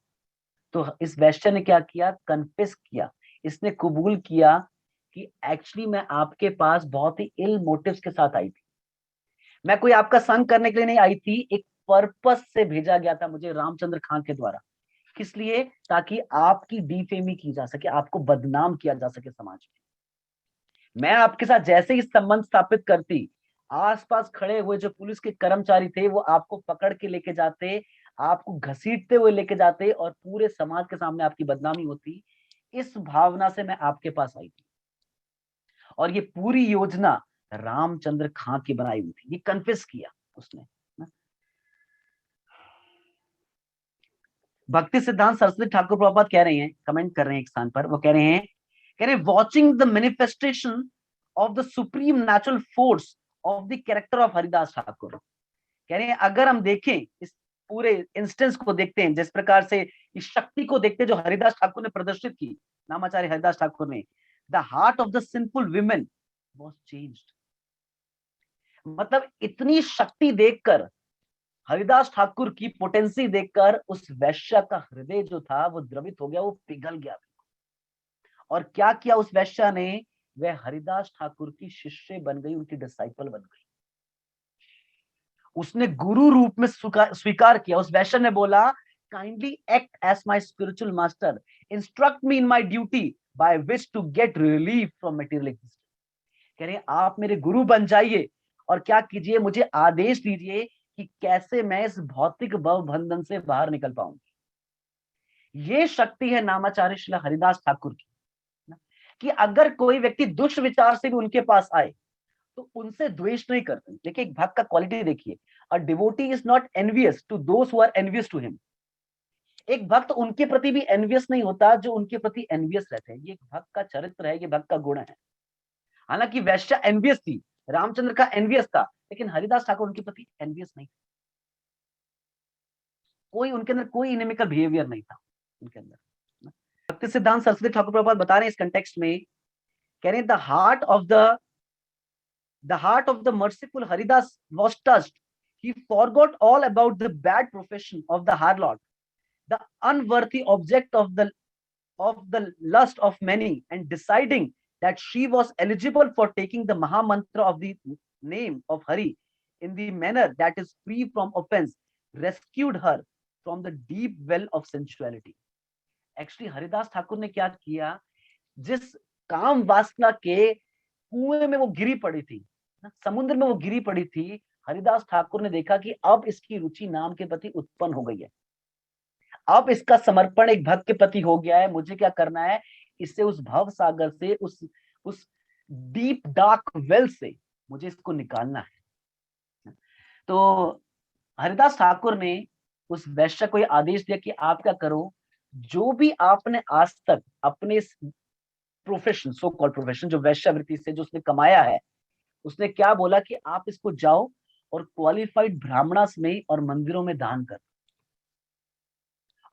तो इस वैश्या ने क्या किया, कन्फेस किया, इसने कबूल किया कि एक्चुअली मैं आपके पास बहुत ही इल मोटिव्स के साथ आई थी। मैं कोई आपका संग करने के लिए नहीं आई थी, एक पर्पस से भेजा गया था मुझे रामचंद्र खान के द्वारा। किस लिए, ताकि आपकी डिफेमी की जा सके, आपको बदनाम किया जा सके समाज में। मैं आपके साथ जैसे ही संबंध स्थापित करती, आसपास खड़े हुए जो पुलिस के कर्मचारी थे वो आपको पकड़ के लेके जाते, आपको घसीटते हुए लेके जाते और पूरे समाज के सामने आपकी बदनामी होती। इस भावना से मैं आपके पास आई थी और ये पूरी योजना रामचंद्र खां की बनाई हुई थी। ये कन्फेस किया उसने। भक्ति सिद्धांत सरस्वती ठाकुर प्रभुपाद कह रहे हैं, कमेंट कर रहे हैं एक स्थान पर, वो कह रहे watching the manifestation of the supreme natural force of the character of Haridas Thakur. कह रहे हैं अगर हम देखें इस पूरे इंस्टेंस को, देखते हैं जिस प्रकार से इस शक्ति को देखते हैं जो हरिदास ठाकुर ने प्रदर्शित की, नामाचार्य हरिदास ठाकुर ने, the heart of the simple women was changed. मतलब इतनी शक्ति देखकर, हरिदास ठाकुर की पोटेंसी देखकर उस वैश्या का हृदय जो था वो द्रवित हो गया, वो पिघल गया। और क्या किया उस वैश्या ने, वह हरिदास ठाकुर की शिष्य बन गई, उनकी डिसाइपल बन गई। उसने गुरु रूप में स्वीकार किया। उस वैश्य ने बोला, kindly act as my spiritual master, instruct me in my duty by which to get relief from material existence. कह रहे हैं आप मेरे गुरु बन जाइए और क्या कीजिए, मुझे आदेश दीजिए कि कैसे मैं इस भौतिक भव बंधन से बाहर निकल पाऊंगी। ये शक्ति है नामाचार्य श्री हरिदास ठाकुर की, कि अगर कोई व्यक्ति दुष्ट विचार से भी उनके पास आए तो उनसे द्वेष नहीं करते। देखिए एक भक्त का क्वालिटी देखिए, a devotee is not envious to those who are envious to him. एक भक्त उनके प्रति भी एनवियस नहीं होता जो उनके प्रति एनवियस रहते हैं। ये एक भक्त का चरित्र है, ये भक्त का गुण है। हालांकि वैश्या एनवियस थी, रामचंद्र का एनवियस था, लेकिन हरिदास ठाकुर उनके प्रति एनवियस नहीं। कोई उनके अंदर कोई इनेमिकल बिहेवियर नहीं था उनके अंदर। भक्ति सिद्धांत सरस्वती ठाकुर प्रभुपाद बता रहे हैं इस कंटेक्स्ट में, कह रहे हैं the heart of the merciful Haridas was touched. He forgot all about the bad profession of the harlot, the unworthy object of the lust of many, and deciding that she was eligible for taking the Maha Mantra of the name of Hari in the manner that is free from offense, rescued her from the deep well of sensuality. Actually, Haridas Thakur ने क्या किया, जिस काम वासना के कुएं में वो गिरी पड़ी थी, समुद्र में वो गिरी पड़ी थी, हरिदास ठाकुर ने देखा कि अब इसकी रुचि नाम के प्रति उत्पन्न हो गई है, अब इसका समर्पण एक भक्त के प्रति हो गया है। मुझे क्या करना है, इससे उस भव सागर से, उस डीप डार्क वेल से मुझे इसको निकालना है। तो हरिदास ठाकुर ने उस वैश्य को आदेश दिया कि आप क्या करो, जो भी आपने आज तक अपने प्रोफेशन, सो कॉल्ड प्रोफेशन, जो वैश्यावृत्ति से जो उसने कमाया है, उसने क्या बोला कि आप इसको जाओ और क्वालिफाइड ब्राह्मणास में और मंदिरों में दान कर।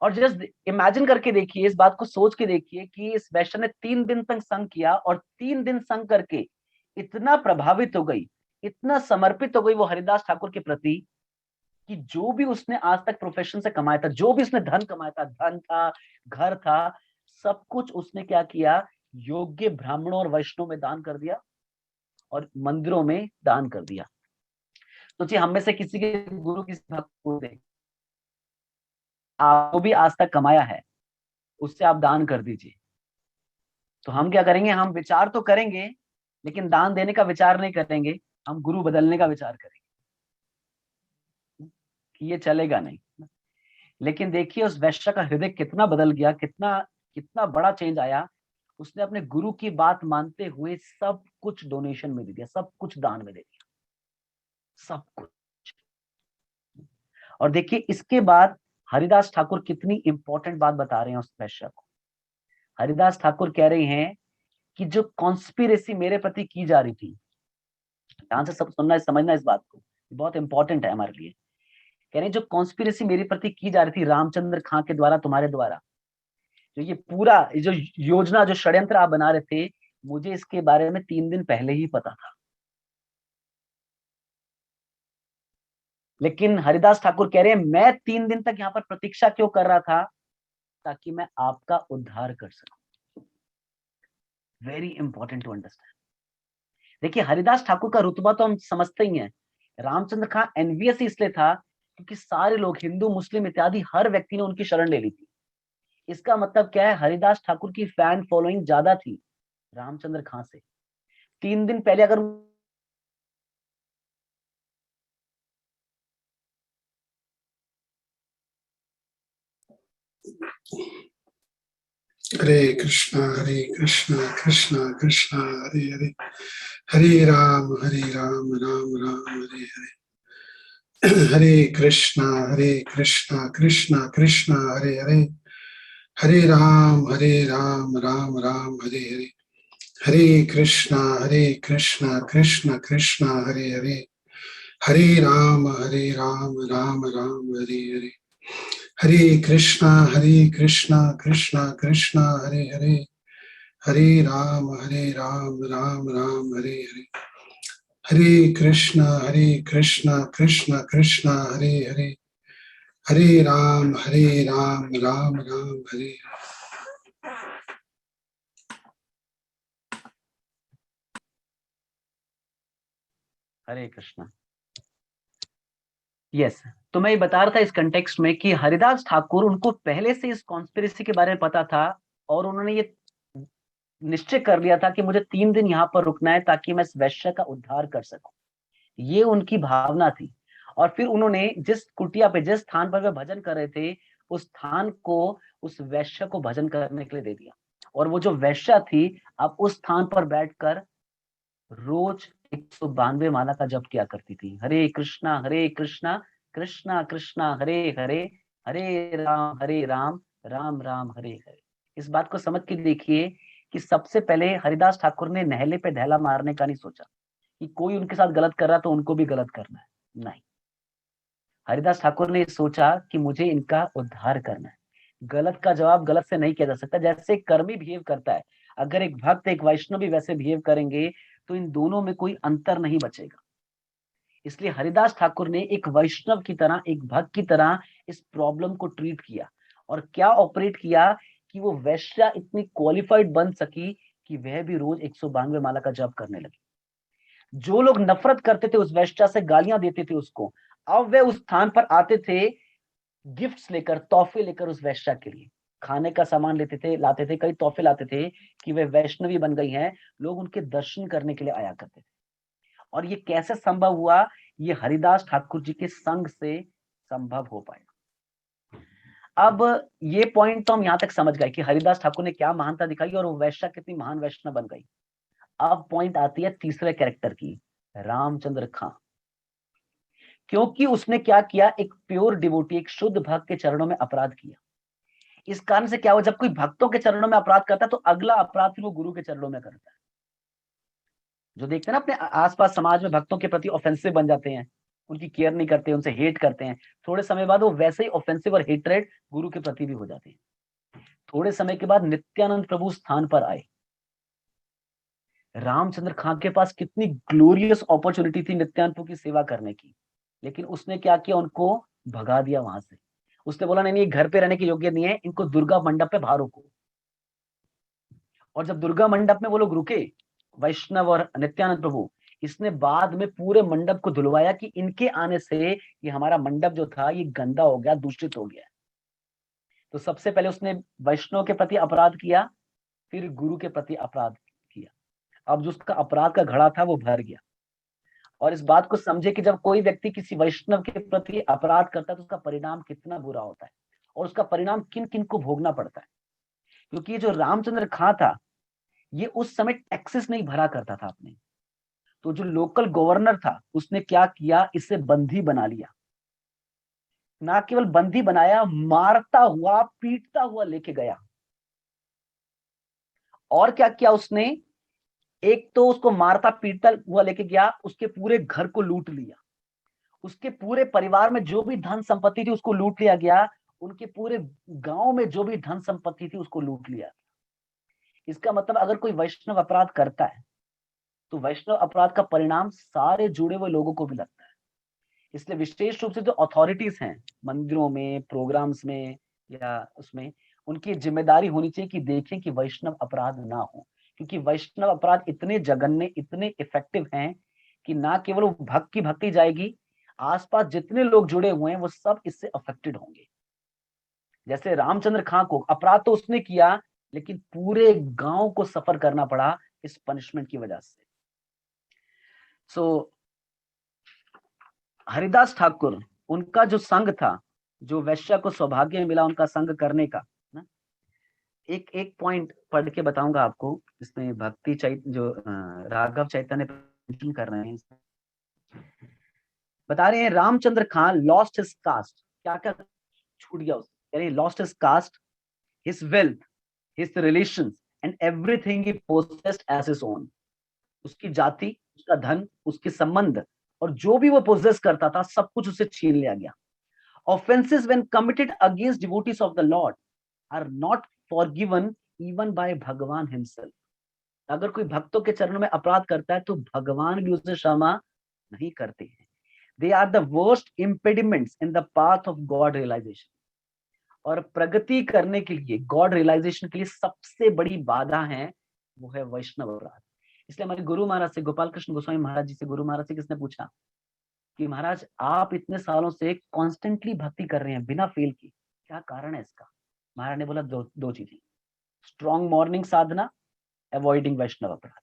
और जस्ट इमेजिन करके देखिए, इस बात को सोच के देखिए कि इस वैश्य ने 3 दिन तक संग किया और 3 दिन संग करके इतना प्रभावित हो गई, इतना समर्पित हो गई वो हरिदास ठाकुर के प्रति, कि जो भी उसने आज तक प्रोफेशन से कमाया था, जो भी उसने धन कमाया था, धन था, घर था, सब कुछ उसने क्या किया, योग्य ब्राह्मणों और वैष्णव में दान कर दिया और मंदिरों में दान कर दिया। तो जी हम में से किसी के गुरु, किसी भक्त को देख, आपको भी आज तक कमाया है, उससे आप दान कर दीजिए। तो हम क्या करेंगे, हम विचार तो करेंगे लेकिन दान देने का विचार नहीं करेंगे, हम गुरु बदलने का विचार करेंगे कि ये चलेगा नहीं। लेकिन देखिए उस वैश्य का हृदय कितना बदल गया, कितना कितना बड़ा चेंज आया। उसने अपने गुरु की बात मानते हुए सब कुछ डोनेशन में दे दिया, सब कुछ दान में दे दिया, सब कुछ। और देखिए इसके बाद हरिदास ठाकुर कितनी इंपॉर्टेंट बात बता रहे हैं उस वैश्य को। हरिदास ठाकुर कह रहे हैं कि जो कॉन्स्पिरेसी मेरे प्रति की जा रही थी, ध्यान से सब सुनना, समझना इस बात को, बहुत इंपॉर्टेंट है हमारे लिए। कह रहे हैं जो कॉन्स्पिरेसी मेरे प्रति की जा रही थी रामचंद्र खां के द्वारा, तुम्हारे द्वारा, जो ये पूरा जो योजना, जो षड्यंत्र आप बना रहे थे, मुझे इसके बारे में 3 दिन पहले ही पता था। लेकिन हरिदास ठाकुर कह रहे हैं मैं 3 दिन तक यहाँ पर प्रतीक्षा क्यों कर रहा था, ताकि मैं आपका उद्धार कर सकूं। Very important to understand. देखिए हरिदास ठाकुर का रुतबा तो हम समझते ही हैं। रामचंद्र खां एनवियस इसलिए था क्योंकि सारे लोग, हिंदू मुस्लिम इत्यादि, हर व्यक्ति ने उनकी शरण ले ली थी। इसका मतलब क्या है, हरिदास ठाकुर की फैन फॉलोइंग ज्यादा थी रामचंद्र खां से। 3 दिन पहले अगर हरे कृष्णा कृष्णा कृष्णा हरे हरे, हरे राम राम राम हरे हरे, हरे कृष्णा कृष्णा कृष्णा हरे हरे, हरे राम राम राम हरे हरे, हरे कृष्णा कृष्णा कृष्णा हरे हरे, हरे राम राम राम हरे हरे, हरे कृष्णा कृष्णा कृष्णा हरे हरे, हरे राम राम राम हरे हरे, हरे कृष्णा कृष्णा कृष्णा हरे हरे, हरे राम राम राम हरे हरे। हरे कृष्णा। यस, तो मैं ये बता रहा था इस कंटेक्स्ट में कि हरिदास ठाकुर, उनको पहले से इस कॉन्स्पिरेसी के बारे में पता था और उन्होंने ये निश्चय कर लिया था कि मुझे 3 दिन यहाँ पर रुकना है ताकि मैं इस वैश्य का उद्धार कर सकूं। ये उनकी भावना थी। और फिर उन्होंने जिस कुटिया पे, जिस स्थान पर वे भजन कर रहे थे, उस स्थान को उस वैश्य को भजन करने के लिए दे दिया। और वो जो वैश्य थी, अब उस स्थान पर बैठकर रोज 192 माला का जप किया करती थी। हरे कृष्णा कृष्णा कृष्णा हरे हरे, हरे राम राम राम हरे हरे। इस बात को समझ के देखिए कि सबसे पहले हरिदास ठाकुर ने नहले पे ढैला मारने का नहीं सोचा कि कोई उनके साथ गलत कर रहा तो उनको भी गलत करना है। नहीं, हरिदास ठाकुर ने सोचा कि मुझे इनका उद्धार करना है। गलत का जवाब गलत से नहीं किया जा सकता। जैसे कर्मी बिहेव करता है, अगर एक भक्त एक वैष्णव भी वैसे बिहेव करेंगे तो इन दोनों में कोई अंतर नहीं बचेगा। इसलिए हरिदास ठाकुर ने एक वैष्णव की तरह, एक भक्त की तरह इस प्रॉब्लम को ट्रीट किया। और क्या ऑपरेट किया कि वो वैश्या इतनी क्वालिफाइड बन सकी कि वह भी रोज 192 माला का जप करने लगी। जो लोग नफरत करते थे उस वैश्या से, गालियां देते थे उसको, अब वे उस स्थान पर आते थे गिफ्ट्स लेकर, तोहफे लेकर उस वैश्या के लिए। खाने का सामान लेते थे, लाते थे, कई तोहफे लाते थे कि वे वैष्णवी बन गई हैं। लोग उनके दर्शन करने के लिए आया करते थे। और ये कैसे संभव हुआ? ये हरिदास ठाकुर जी के संग से संभव हो पाया। अब ये पॉइंट तो हम यहां तक समझ गए कि हरिदास ठाकुर ने क्या महानता दिखाई और वो वैश्या कितनी महान वैष्णव बन गई। अब पॉइंट आती है तीसरे कैरेक्टर की, रामचंद्र खां। क्योंकि उसने क्या किया, एक प्योर डिवोटी, एक शुद्ध भक्त के चरणों में अपराध किया। इस कारण से क्या हुआ, जब कोई भक्तों के चरणों में अपराध करता है तो अगला अपराध फिर वो गुरु के चरणों में करता है। जो देखते हैं ना अपने आसपास समाज में, भक्तों के प्रति ऑफेंसिव बन जाते हैं, उनकी केयर नहीं करते, उनसे हेट करते हैं। थोड़े समय बाद वो वैसे ही ऑफेंसिव और हेट्रेड गुरु के प्रति भी हो जाते हैं। थोड़े समय के बाद नित्यानंद प्रभु स्थान पर आए। रामचंद्र खां के पास कितनी ग्लोरियस अपॉर्चुनिटी थी नित्यानंद प्रभु की सेवा करने की, लेकिन उसने क्या किया, उनको भगा दिया वहां से। उसने बोला नहीं, घर पे रहने के योग्य नहीं है, इनको दुर्गा मंडप पे बाहर रोको। और जब दुर्गा मंडप में वो लोग रुके, वैष्णव और नित्यानंद प्रभु, इसने बाद में पूरे मंडप को धुलवाया कि इनके आने से ये हमारा मंडप जो था ये गंदा हो गया, दूषित हो गया। तो सबसे पहले उसने वैष्णव के प्रति अपराध किया, फिर गुरु के प्रति अपराध किया। अब जो उसका अपराध का घड़ा था वो भर गया। और इस बात को समझे कि जब कोई व्यक्ति किसी वैष्णव के प्रति अपराध करता है तो उसका परिणाम कितना बुरा होता है, और उसका परिणाम किन किन को भोगना पड़ता है। क्योंकि ये जो रामचंद्र खां था, ये उस समय टैक्सेस नहीं भरा करता था अपने। तो जो लोकल गवर्नर था उसने क्या किया, इसे बंदी बना लिया। ना केवल बंदी बनाया, मारता हुआ, पीटता हुआ लेके गया। और क्या किया उसने, एक तो उसको मारता पीटता हुआ लेके गया, उसके पूरे घर को लूट लिया। उसके पूरे परिवार में जो भी धन संपत्ति थी उसको लूट लिया गया। उनके पूरे गांव में जो भी धन संपत्ति थी उसको लूट लिया। इसका मतलब अगर कोई वैष्णव अपराध करता है तो वैष्णव अपराध का परिणाम सारे जुड़े हुए लोगों को भी लगता है। इसलिए विशेष रूप से जो अथॉरिटीज हैं मंदिरों में, प्रोग्राम्स में या उसमें, उनकी जिम्मेदारी होनी चाहिए कि देखें कि वैष्णव अपराध ना हो। क्योंकि वैष्णव अपराध इतने जघन्य, इतने इफेक्टिव हैं कि ना केवल वो भक्त की भक्ति जाएगी, आसपास जितने लोग जुड़े हुए हैं वो सब इससे अफेक्टेड होंगे। जैसे रामचंद्र खां को अपराध तो उसने किया, लेकिन पूरे गांव को सफर करना पड़ा इस पनिशमेंट की वजह से। सो हरिदास ठाकुर, उनका जो संघ था जो वैश्य को सौभाग्य मिला उनका संग करने का ना। एक एक पॉइंट पढ़ के बताऊंगा आपको, इसमें भक्ति चैत जो राघव चैतन्य mention कर रहे हैं, बता रहे हैं Ramchandra Khan lost his caste, क्या क्या छूट गया उससे, यानी lost his caste, his wealth, his relations and everything he possessed as his own. उसकी जाति, उसका धन, उसके संबंध और जो भी वो पोजेस करता था सब कुछ उसे छीन लिया गया। Offenses when committed against devotees of the Lord are not forgiven even by भगवान himself। अगर कोई भक्तों के चरणों में अपराध करता है तो भगवान भी उसे क्षमा नहीं करते हैं। They are the worst impediments in the path of God realization। और प्रगति करने के लिए, गॉड रियलाइजेशन के लिए सबसे बड़ी बाधा है वो है वैष्णव अपराध। इसलिए हमारे गुरु महाराज से, गोपाल कृष्ण गोस्वामी महाराज जी से, गुरु महाराज से किसने पूछा कि महाराज आप इतने सालों से कॉन्स्टेंटली भक्ति कर रहे हैं बिना फेल की, क्या कारण है इसका? महाराज ने बोला दो चीजें, स्ट्रॉन्ग मॉर्निंग साधना, अवॉइडिंग वैष्णव अपराध।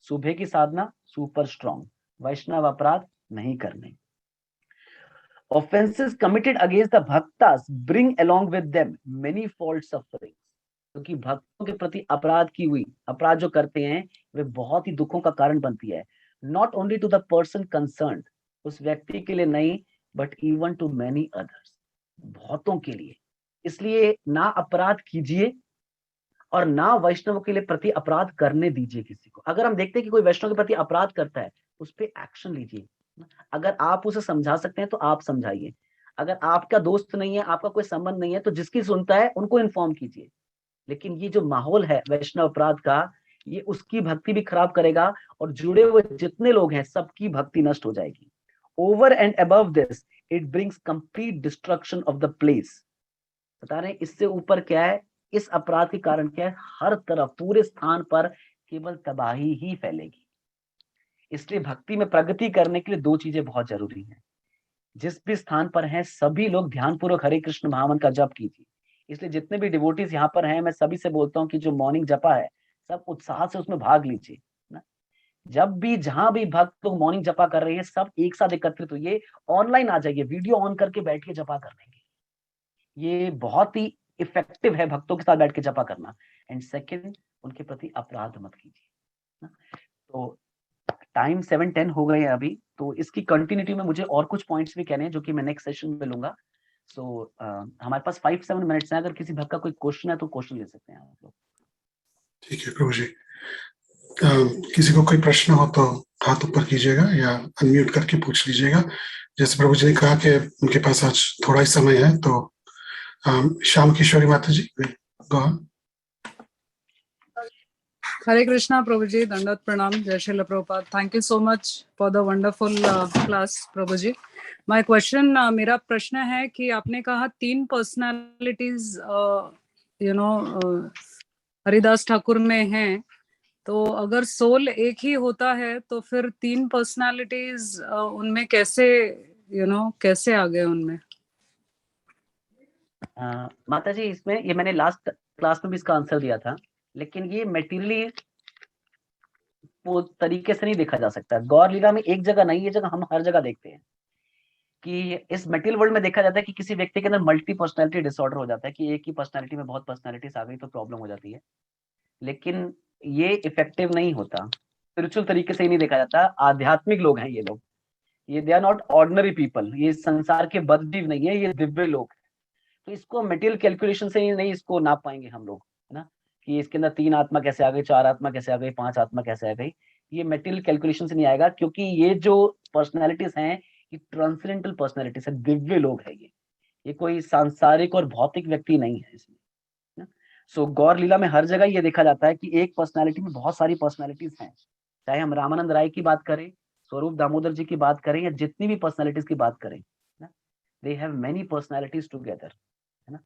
सुबह की साधना, सुपर स्ट्रॉन्ग, वैष्णव अपराध नहीं करने। Offenses committed against the bhaktas bring along with them many fault sufferings। क्योंकि भक्तों के प्रति अपराध की हुई, अपराध जो करते हैं वे बहुत ही दुखों का कारण बनती है। Not only to the person concerned, उस व्यक्ति के लिए नहीं, but even to many others, बहुतों के लिए। इसलिए ना अपराध कीजिए और ना वैष्णव के लिए प्रति अपराध करने दीजिए किसी को। अगर हम देखते हैं कि कोई वैष्णव के प्रति अपराध करता है, उस पर एक्शन लीजिए। अगर आप उसे समझा सकते हैं तो आप समझाइए। अगर आपका दोस्त नहीं है, आपका कोई संबंध नहीं है, तो जिसकी सुनता है उनको इन्फॉर्म कीजिए। लेकिन ये जो माहौल है वैष्णव अपराध का, ये उसकी भक्ति भी खराब करेगा और जुड़े हुए जितने लोग हैं सबकी भक्ति नष्ट हो जाएगी। Over and above this it brings complete destruction of the place. बता रहे हैं इससे ऊपर क्या है, इस अपराध के कारण क्या है, हर तरफ पूरे स्थान पर केवल तबाही ही फैलेगी। इसलिए भक्ति में प्रगति करने के लिए दो चीजें बहुत जरूरी हैं। जिस भी स्थान पर हैं सभी लोग ध्यानपूर्वक हरे कृष्ण महामंत्र का जप कीजिए। इसलिए जितने भी डिवोटीज यहाँ पर हैं, मैं सभी से बोलता हूँ कि जो मॉर्निंग जपा है सब उत्साह से उसमें भाग लीजिए ना। जब भी जहां भी भक्त लोग मॉर्निंग जपा कर रहे हैं सब एक साथ एकत्रित होइए, ऑनलाइन आ जाइए, वीडियो ऑन करके बैठ के जपा कर लेंगे। ये बहुत ही इफेक्टिव है भक्तों के साथ बैठ के जपा करना। एंड सेकेंड, उनके प्रति अपराध मत कीजिए ना। तो टाइम 7:10 हो गए अभी, तो इसकी कंटिन्यूटी में मुझे और कुछ पॉइंट्स भी कहने हैं जो कि मैं नेक्स्ट सेशन में लूंगा। सो हमारे पास 5-7 मिनट्स हैं, अगर किसी भक्त का कोई क्वेश्चन है तो क्वेश्चन ले सकते हैं आप लोग। ठीक है प्रभु जी, किसी को कोई प्रश्न हो तो हाथ ऊपर कीजिएगा या अनम्यूट करके पूछ लीजिएगा। जैसे प्रभु जी ने कहा कि उनके पास आज थोड़ा ही समय है, तो Shyam Kishori Mata ji, go on. Hare Krishna, Prabhuji, Dandat Pranam, Jai Srila Prabhupada. Thank you so much for the wonderful class, Prabhuji. My question, मेरा प्रश्न है कि आपने कहा 3 personalities, हरिदास ठाकुर में हैं, तो अगर सोल एक ही होता है तो फिर 3 personalities उनमें कैसे कैसे आ गए उनमें? माता जी, इसमें ये मैंने लास्ट क्लास में भी इसका आंसर दिया था, लेकिन ये मेटीरियली वो तरीके से नहीं देखा जा सकता। गौर लीला में एक जगह नहीं, ये जगह हम हर जगह देखते हैं कि इस मटेरियल वर्ल्ड में देखा जाता है कि किसी व्यक्ति के अंदर मल्टी पर्सनैलिटी डिसऑर्डर हो जाता है, कि एक ही पर्सनैलिटी में बहुत पर्सनैलिटीज आ गई तो प्रॉब्लम हो जाती है। लेकिन ये इफेक्टिव नहीं होता, स्पिरिचुअल तरीके से ही नहीं देखा जाता। आध्यात्मिक लोग हैं ये लोग, ये they are not ordinary people, ये संसार के बदजीव नहीं है, ये दिव्य लोग। तो इसको मटेरियल कैलकुलेशन से ही नहीं इसको नाप पाएंगे हम लोग, है ना, कि इसके अंदर 3 आत्मा कैसे आ गई, 4 आत्मा कैसे आ गई, 5 आत्मा कैसे आ गई। ये मटेरियल कैलकुलेशन से नहीं आएगा, क्योंकि ये जो पर्सनैलिटीज हैं ये ट्रांसेंडेंटल पर्सनैलिटीज है, दिव्य लोग है ये कोई सांसारिक और भौतिक व्यक्ति नहीं है इसमें। सो गौर लीला में हर जगह ये देखा जाता है कि एक पर्सनैलिटी में बहुत सारी पर्सनैलिटीज हैं। चाहे हम रामानंद राय की बात करें, स्वरूप दामोदर जी की बात करें, या जितनी भी पर्सनैलिटीज की बात करें, they have many personalities together, है ना।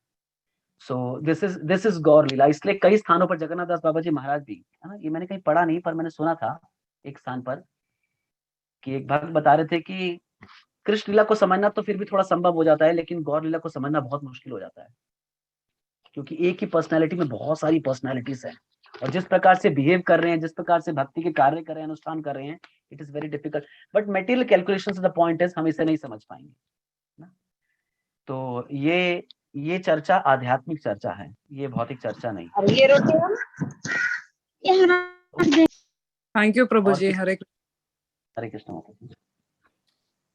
सो दिस इज गौर लीला। इसलिए कई स्थानों पर जगन्नाथ दास बाबा जी महाराज भी, है ना, ये मैंने कहीं पढ़ा नहीं पर मैंने सुना था एक स्थान पर कि एक भक्त बता रहे थे कि कृष्ण लीला को समझना तो फिर भी थोड़ा संभव हो जाता है, लेकिन गौर लीला को समझना बहुत मुश्किल हो जाता है, क्योंकि एक ही पर्सनैलिटी में बहुत सारी पर्सनैलिटीज हैं और जिस प्रकार से बिहेव कर रहे हैं, जिस प्रकार से भक्ति के कार्य कर रहे हैं, अनुष्ठान कर रहे हैं, it is very difficult. But material calculation the point is हम इसे नहीं समझ पाएंगे ना। तो ये चर्चा आध्यात्मिक चर्चा है, ये भौतिक चर्चा नहीं। थैंक यू प्रभु जी। और हरे कृष्ण माता जी।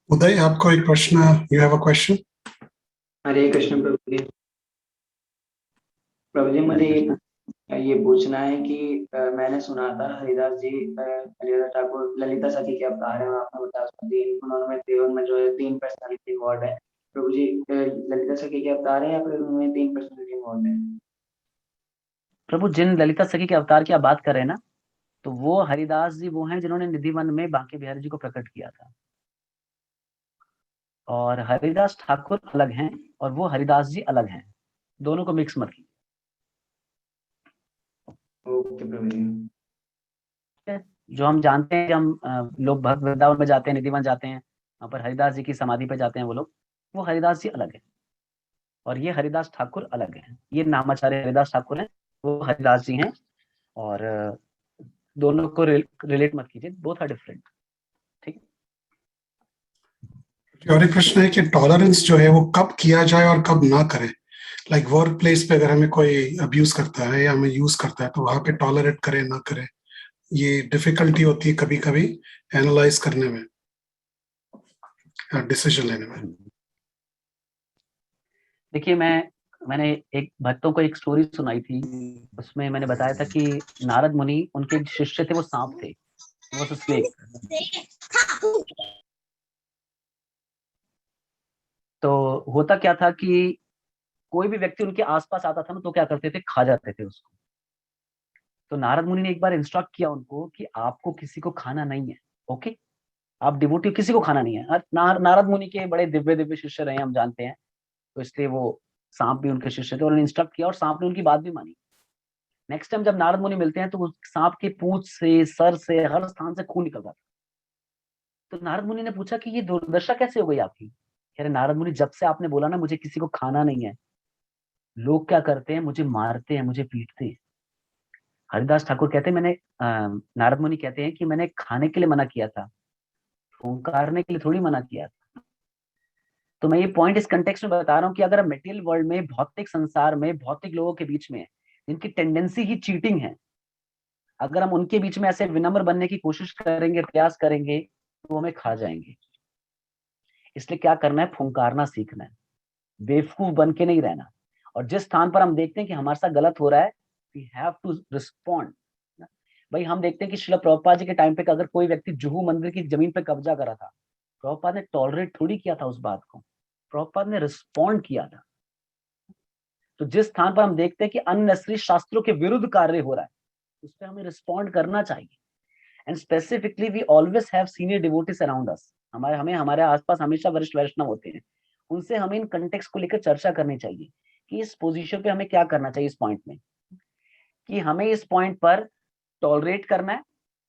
उदय, आपको एक प्रश्न, यू हैव अ क्वेश्चन? हरे कृष्ण प्रभु जी। प्रभु जी, मुझे ये पूछना है कि मैंने सुना था हरिदास जी, हरिदास ठाकुर ललिता सखी के अवतार है, आपने बताया उन्होंने देवन में जो है 3 पर्सनालिटी गॉड है। प्रभु जी, ललिता सखी के अवतार है या फिर उनमें 3 पर्सनालिटी गॉड है? प्रभु, जिन ललिता सखी के अवतार की आप बात कर रहे हैं ना, तो वो हरिदास जी वो हैं जिन्होंने निधिवन में बांके बिहारी जी को प्रकट किया था, और हरिदास ठाकुर अलग हैं और वो हरिदास जी अलग हैं, दोनों को मिक्स मत कीजिए। ओके प्रभु जी। जो हम जानते हैं, हम लोग भक्त वृंदावन में जाते हैं, निधिवन जाते हैं, वहां पर हरिदास जी की समाधि पे जाते हैं वो लोग, वो हरिदास जी अलग है और ये हरिदास ठाकुर अलग है। ये नामाचार्य हरिदास ठाकुर हैं, वो हरिदास जी हैं, और दोनों को रिलेट मत कीजिए, बोथ आर डिफरेंट। ठीक है। और एक प्रश्न है कि टॉलरेंस जो है वो कब किया जाए और कब ना करें। लाइक वर्क प्लेस पे अगर हमें कोई अब्यूज करता है या हमें यूज करता है तो वहां पे टॉलरेट करें ना करें, ये डिफिकल्टी होती है कभी कभी एनालाइज करने में, डिसीजन लेने में। देखिए, मैंने एक भक्तों को एक स्टोरी सुनाई थी, उसमें मैंने बताया था कि नारद मुनि, उनके शिष्य थे, वो सांप थे, वो स्नेक। तो होता क्या था कि कोई भी व्यक्ति उनके आसपास आता था ना, तो क्या करते थे, खा जाते थे उसको। तो नारद मुनि ने एक बार इंस्ट्रक्ट किया उनको कि आपको किसी को खाना नहीं है, ओके, आप डिवोटी किसी को खाना नहीं है। नारद मुनि के बड़े दिव्य दिव्य शिष्य रहे, हम जानते हैं, तो इसलिए वो सांप भी उनके शिष्य थे, उन्होंने इंस्ट्रक्ट किया और सांप ने उनकी बात भी मानी। नेक्स्ट टाइम जब नारद मुनि मिलते हैं तो सांप के पूंछ से, सर से, हर स्थान से खून निकल रहा था। तो नारद मुनि ने पूछा कि ये दुर्दशा कैसे हो गई आपकी? कह रहे, नारद मुनि, जब से आपने बोला ना मुझे किसी को खाना नहीं है, लोग क्या करते हैं, मुझे मारते हैं, मुझे पीटते हैं। हरिदास ठाकुर कहते हैं, नारद मुनि कहते हैं कि मैंने खाने के लिए मना किया था, फुंकारने के लिए थोड़ी मना किया था। तो मैं ये पॉइंट इस कंटेक्स्ट में बता रहा हूँ कि अगर हम मटेरियल वर्ल्ड में, भौतिक संसार में, भौतिक लोगों के बीच में जिनकी टेंडेंसी ही चीटिंग है, अगर हम उनके बीच में ऐसे विनम्र बनने की कोशिश करेंगे, प्रयास करेंगे, तो हमें खा जाएंगे। इसलिए क्या करना है, फुंकारना सीखना है, बेवकूफ बन के नहीं रहना। और जिस स्थान पर हम देखते हैं कि हमारे साथ गलत हो रहा है, वी हैव टू रिस्पॉन्ड। भाई, हम देखते हैं कि श्रील प्रभुपाद जी के टाइम पे अगर कोई व्यक्ति जुहू मंदिर की जमीन पे कब्जा करा था, प्रभुपाद ने टॉलरेट थोड़ी किया था उस बात को, प्रभुपाद ने रिस्पॉन्ड किया था। तो जिस स्थान पर हम देखते हैं कि अननेसेसरी शास्त्रों के विरुद्ध कार्य हो रहा है, उस पर हमें रिस्पॉन्ड करना चाहिए। And specifically we always have senior devotees around us. हमारे आसपास हमेशा वरिष्ठ वैष्णव होते हैं, उनसे हमें इन कंटेक्स्ट को लेकर चर्चा करनी चाहिए कि इस पोजीशन पे हमें क्या करना चाहिए, इस पॉइंट में, कि हमें इस पॉइंट पर टॉलरेट करना है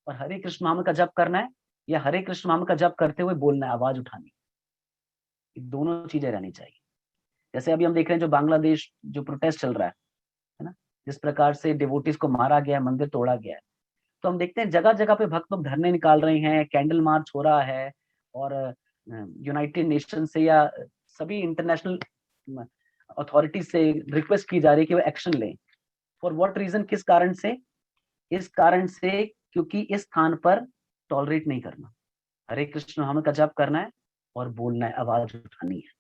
और हरे कृष्ण नाम का जप करना है, या हरे कृष्ण नाम का जप करते हुए बोलना है, आवाज उठानी, दोनों चीजें रहनी चाहिए। जैसे अभी हम देख रहे हैं जो बांग्लादेश जो प्रोटेस्ट चल रहा है ना, जिस प्रकार से डिवोटीज को मारा गया, मंदिर तोड़ा गया है, तो हम देखते हैं जगह जगह पे भक्त लोग धरने निकाल रहे हैं, कैंडल मार्च हो रहा है, और यूनाइटेड नेशन से या सभी इंटरनेशनल अथॉरिटी से रिक्वेस्ट की जा रही है कि वो एक्शन लें। फॉर व्हाट रीजन, किस कारण से? इस कारण से क्योंकि इस स्थान पर टॉलरेट नहीं करना, हरे कृष्ण नाम का जप करना है और बोलना है, आवाज उठानी है।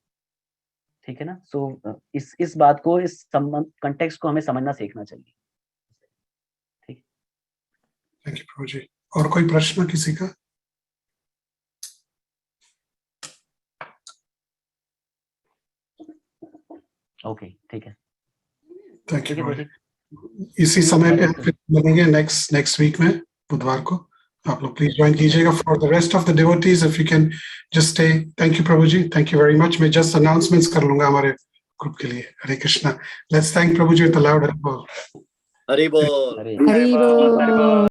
ठीक है ना? सो इस बात को, इस कंटेक्स्ट को हमें समझना सीखना चाहिए। ठीक, थैंक यू प्रभु जी। और कोई प्रश्न किसी का? ओके, ठीक है, थैंक यू ठीक है प्रभु जी। जी। इसी समय पे फिर मिलेंगे नेक्स्ट वीक में, बुधवार को। आप लोग प्लीज ज्वाइन कीजिएगा। For the rest of the devotees, if you can just stay. Thank you Prabhu ji, thank you very much. मैं जस्ट अनाउंसमेंट्स कर लूंगा हमारे ग्रुप के लिए। Hare Krishna. Let's thank Prabhu ji with the loud Hari bol. Hari बोल। हरे हरि बोल।